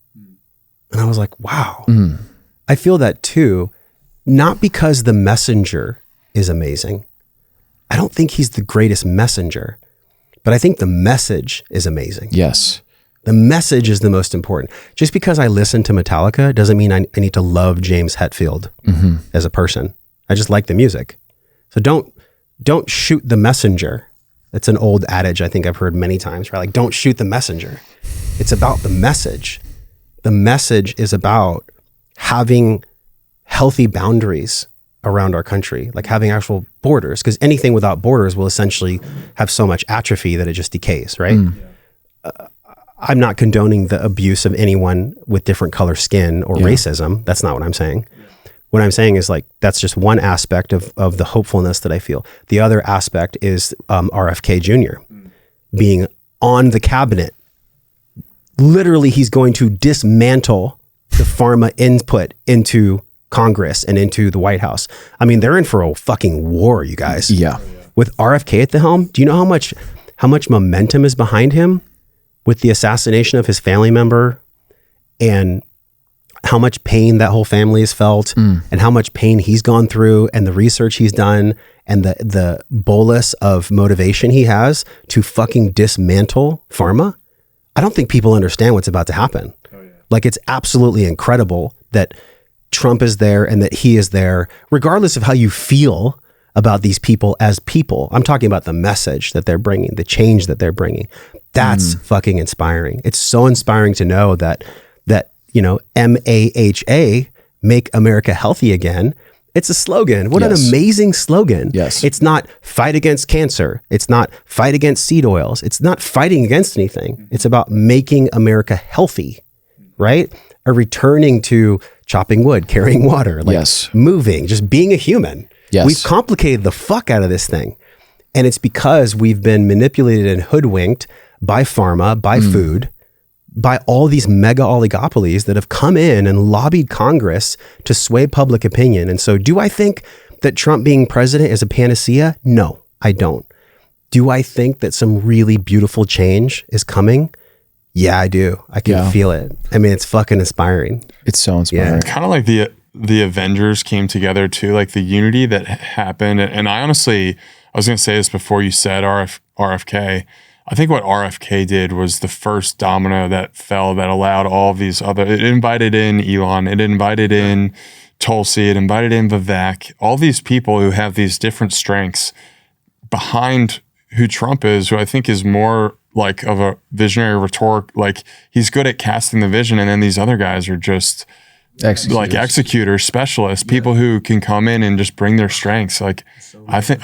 And I was like, wow. I feel that too, not because the messenger is amazing. I don't think he's the greatest messenger, but I think the message is amazing. Yes. The message is the most important. Just because I listen to Metallica doesn't mean I need to love James Hetfield as a person. I just like the music. So don't don't shoot the messenger. That's an old adage I think I've heard many times, right? Like, don't shoot the messenger. It's about the message. The message is about having healthy boundaries around our country, like having actual borders, because anything without borders will essentially have so much atrophy that it just decays, right? I'm not condoning the abuse of anyone with different color skin or racism. That's not what I'm saying. What I'm saying is, like, that's just one aspect of the hopefulness that I feel. The other aspect is RFK Jr. being on the cabinet. Literally, he's going to dismantle the pharma input into Congress and into the White House. I mean, they're in for a fucking war, you guys. Yeah. With RFK at the helm, do you know how much momentum is behind him with the assassination of his family member, and how much pain that whole family has felt, and how much pain he's gone through, and the research he's done, and the bolus of motivation he has to fucking dismantle pharma? I don't think people understand what's about to happen. Like, it's absolutely incredible that Trump is there and that he is there, regardless of how you feel about these people as people. I'm talking about the message that they're bringing, the change that they're bringing. That's fucking inspiring. It's so inspiring to know that, you know, MAHA, Make America Healthy Again. It's a slogan. What an amazing slogan. Yes. It's not fight against cancer. It's not fight against seed oils. It's not fighting against anything. It's about making America healthy, right? Or returning to chopping wood, carrying water, like moving, just being a human. Yes. We've complicated the fuck out of this thing. And it's because we've been manipulated and hoodwinked by pharma, by food, by all these mega oligopolies that have come in and lobbied Congress to sway public opinion. And so, do I think that Trump being president is a panacea? No, I don't. Do I think that some really beautiful change is coming? Yeah, I do. I can feel it. I mean, it's fucking inspiring. It's so inspiring. Kind of like the Avengers came together too, like the unity that happened. And I honestly, I was going to say this before you said RFK. I think what RFK did was the first domino that fell that allowed all of these other, it invited in Elon, it invited in Tulsi, it invited in Vivek, all these people who have these different strengths behind who Trump is, who I think is more like of a visionary rhetoric. Like, he's good at casting the vision, and then these other guys are just like executors, specialists, people who can come in and just bring their strengths. Like, I think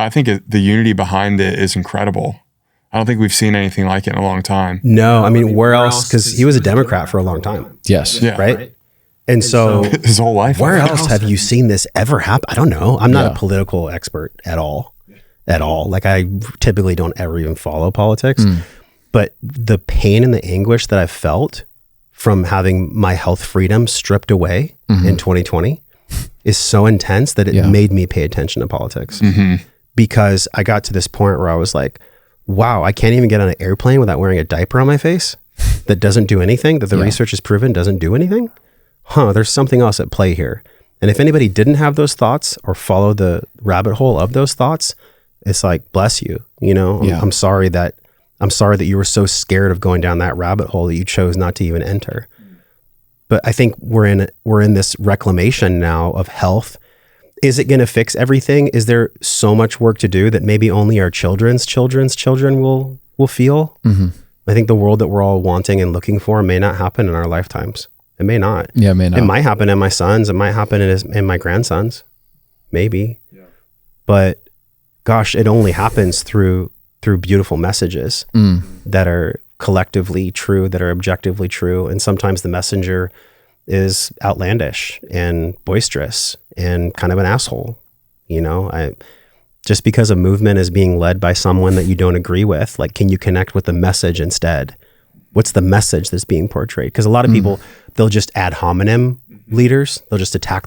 the unity behind it is incredible. I don't think we've seen anything like it in a long time. No, I mean, where else? Because he was a Democrat for a long time. Yes. Yeah. Right? And so his whole life. Where else have you seen this ever happen? I don't know. I'm not a political expert at all. Like, I typically don't ever even follow politics. But the pain and the anguish that I felt from having my health freedom stripped away in 2020 is so intense that it made me pay attention to politics. Because I got to this point where I was like, wow, I can't even get on an airplane without wearing a diaper on my face that doesn't do anything, that the research has proven doesn't do anything. There's something else at play here. And if anybody didn't have those thoughts or follow the rabbit hole of those thoughts, it's like, bless you. You know, I'm sorry that you were so scared of going down that rabbit hole that you chose not to even enter. But I think we're in this reclamation now of health. Is it going to fix everything? Is there so much work to do that maybe only our children's children will feel? I think the world that we're all wanting and looking for may not happen in our lifetimes. It may not. Yeah, it may not. It might happen in my sons. It might happen in my grandsons. Maybe. Yeah. But gosh, it only happens through beautiful messages that are collectively true, that are objectively true. And sometimes the messenger is outlandish and boisterous and kind of an asshole. You know, just because a movement is being led by someone that you don't agree with, like, can you connect with the message instead? What's the message that's being portrayed? Because a lot of people, they'll just ad hominem leaders. They'll just attack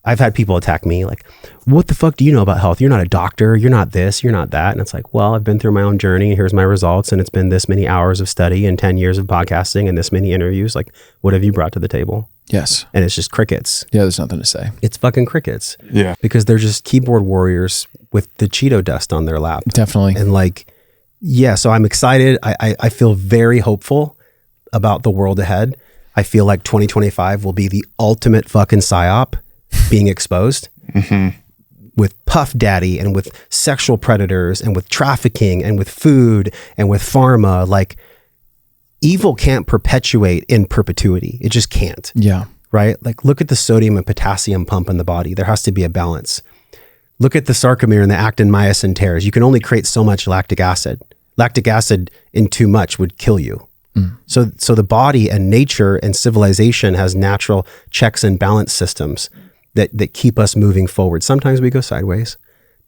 I've had people attack me like, what the fuck do you know about health? You're not a doctor. You're not this, you're not that. And it's like, well, I've been through my own journey and here's my results. And it's been this many hours of study and 10 years of podcasting and this many interviews. Like, what have you brought to the table? Yes. And it's just crickets. Yeah, there's nothing to say. It's fucking crickets. Yeah. Because they're just keyboard warriors with the Cheeto dust on their lap. Definitely. And like, yeah, so I'm excited. I feel very hopeful about the world ahead. I feel like 2025 will be the ultimate fucking psyop being exposed. with Puff Daddy and with sexual predators and with trafficking and with food and with pharma. Like, evil can't perpetuate in perpetuity. It just can't. Yeah. Right? Like, look at the sodium and potassium pump in the body. There has to be a balance. Look at the sarcomere and the actin myosin tears. You can only create so much lactic acid. Lactic acid in too much would kill you. So the body and nature and civilization has natural checks and balance systems that keep us moving forward. Sometimes we go sideways,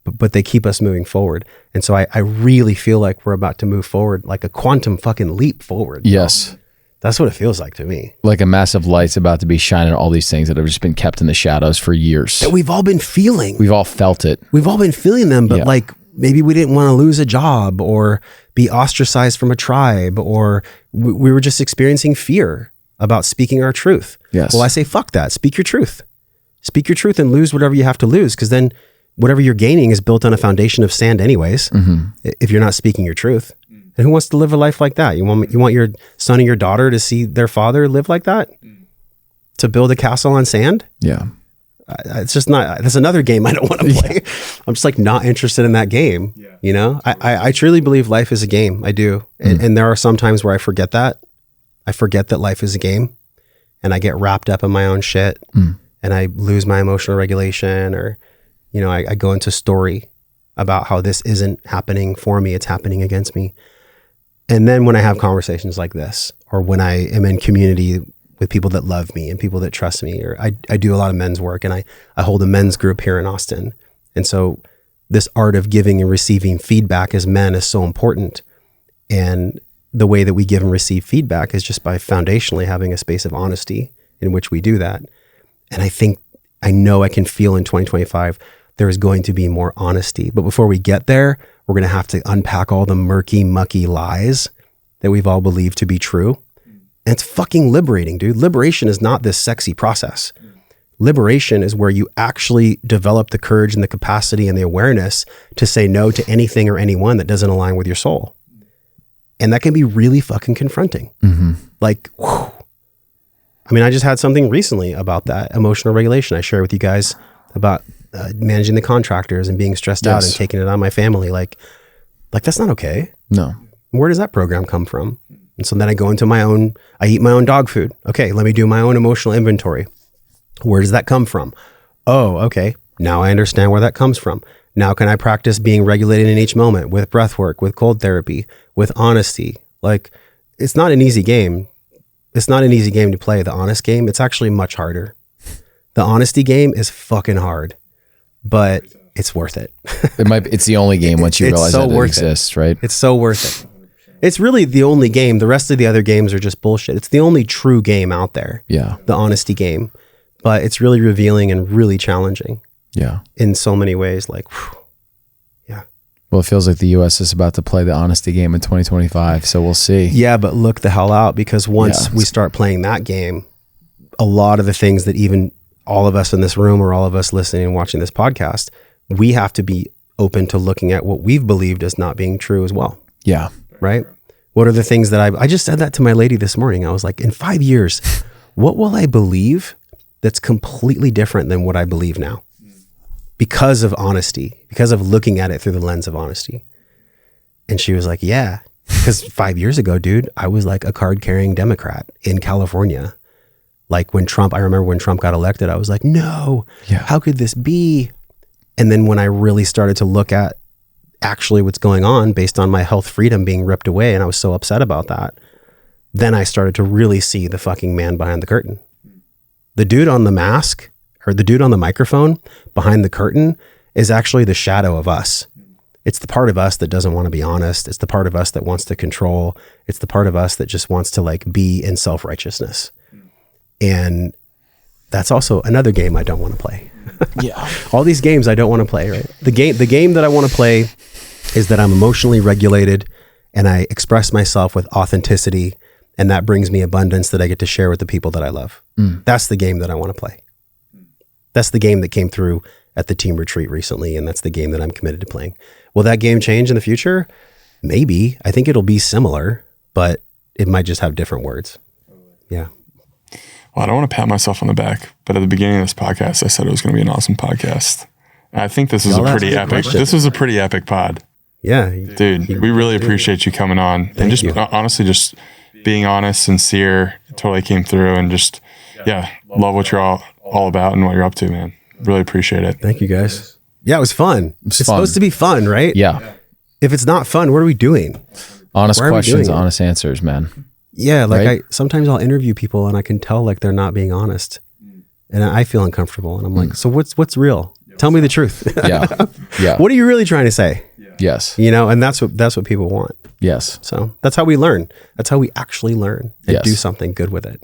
but they keep us moving forward. And so I really feel like we're about to move forward, like a quantum fucking leap forward. Yes. That's what it feels like to me. Like a massive light's about to be shining on all these things that have just been kept in the shadows for years. That we've all been feeling. We've all felt it. We've all been feeling them, but like, maybe we didn't want to lose a job or be ostracized from a tribe, or we were just experiencing fear about speaking our truth. Yes. Well, I say, fuck that. Speak your truth. Speak your truth and lose whatever you have to lose, because then whatever you're gaining is built on a foundation of sand anyways, if you're not speaking your truth. And who wants to live a life like that? You want your son or your daughter to see their father live like that? To build a castle on sand? Yeah. It's just not, that's another game I don't want to play. I'm just like not interested in that game. You know, I truly believe life is a game. I do. And there are some times where I forget that. I forget that life is a game, and I get wrapped up in my own shit, and I lose my emotional regulation, or, you know, I go into story about how this isn't happening for me. It's happening against me. And then when I have conversations like this, or when I am in community with people that love me and people that trust me, or I do a lot of men's work, and I hold a men's group here in Austin. And so this art of giving and receiving feedback as men is so important. And the way that we give and receive feedback is just by foundationally having a space of honesty in which we do that. And I know I can feel in 2025, there is going to be more honesty. But before we get there, we're going to have to unpack all the murky, mucky lies that we've all believed to be true. And it's fucking liberating, dude. Liberation is not this sexy process. Liberation is where you actually develop the courage and the capacity and the awareness to say no to anything or anyone that doesn't align with your soul. And that can be really fucking confronting. Like, whew. I mean, I just had something recently about that emotional regulation. I shared with you guys about managing the contractors and being stressed out and taking it on my family. Like that's not okay. No. Where does that program come from? And so then I go into I eat my own dog food. Okay, let me do my own emotional inventory. Where does that come from? Oh, okay. Now I understand where that comes from. Now can I practice being regulated in each moment with breath work, with cold therapy, with honesty? Like, it's not an easy game. It's not an easy game to play. The honest game, it's actually much harder. The honesty game is fucking hard, but it's worth it. It's the only game once you realize that it exists, right? It's so worth it. It's really the only game. The rest of the other games are just bullshit. It's the only true game out there. Yeah. The honesty game. But it's really revealing and really challenging. Yeah. In so many ways. Like, whew, yeah. Well, it feels like the U.S. is about to play the honesty game in 2025. So we'll see. Yeah, but look the hell out, because once we start playing that game, a lot of the things that even all of us in this room or all of us listening and watching this podcast, we have to be open to looking at what we've believed as not being true as well. Yeah. Right? What are the things that I just said that to my lady this morning. I was like, in 5 years, what will I believe that's completely different than what I believe now? Because of honesty, because of looking at it through the lens of honesty. And she was like, yeah, because 5 years ago, dude, I was like a card carrying Democrat in California. Like I remember when Trump got elected, I was like, no, how could this be? And then when I really started to look at actually what's going on based on my health freedom being ripped away, and I was so upset about that, then I started to really see the fucking man behind the curtain. The dude on the mask, or the dude on the microphone behind the curtain, is actually the shadow of us. It's the part of us that doesn't want to be honest. It's the part of us that wants to control. It's the part of us that just wants to like be in self-righteousness. And that's also another game I don't want to play. Yeah. All these games I don't want to play, right? The game that I want to play is that I'm emotionally regulated and I express myself with authenticity, and that brings me abundance that I get to share with the people that I love. That's the game that I want to play. That's the game that came through at the team retreat recently, and that's the game that I'm committed to playing. Will that game change in the future? Maybe. I think it'll be similar, but it might just have different words. Yeah. Well, I don't want to pat myself on the back, but at the beginning of this podcast, I said it was going to be an awesome podcast. I think this is Y'all a asked pretty good epic. questions. This was a pretty epic pod, Yeah. dude. We really appreciate you coming on and just you. honestly just being honest, sincere. Totally came through and just love what you're all about and what you're up to, man. Really appreciate it. Thank you guys. Yeah, it was fun. It's fun. supposed to be fun, right? Yeah. If it's not fun, what are we doing? Honest Why are we questions, doing it? honest answers, man. Yeah, like Right? sometimes I'll interview people and I can tell like they're not being honest. And I feel uncomfortable and I'm like, so what's real? Tell me the truth. Yeah. Yeah. What are you really trying to say? Yes. You know, and that's what people want. Yes. So that's how we learn. That's how we actually learn and Yes. do something good with it.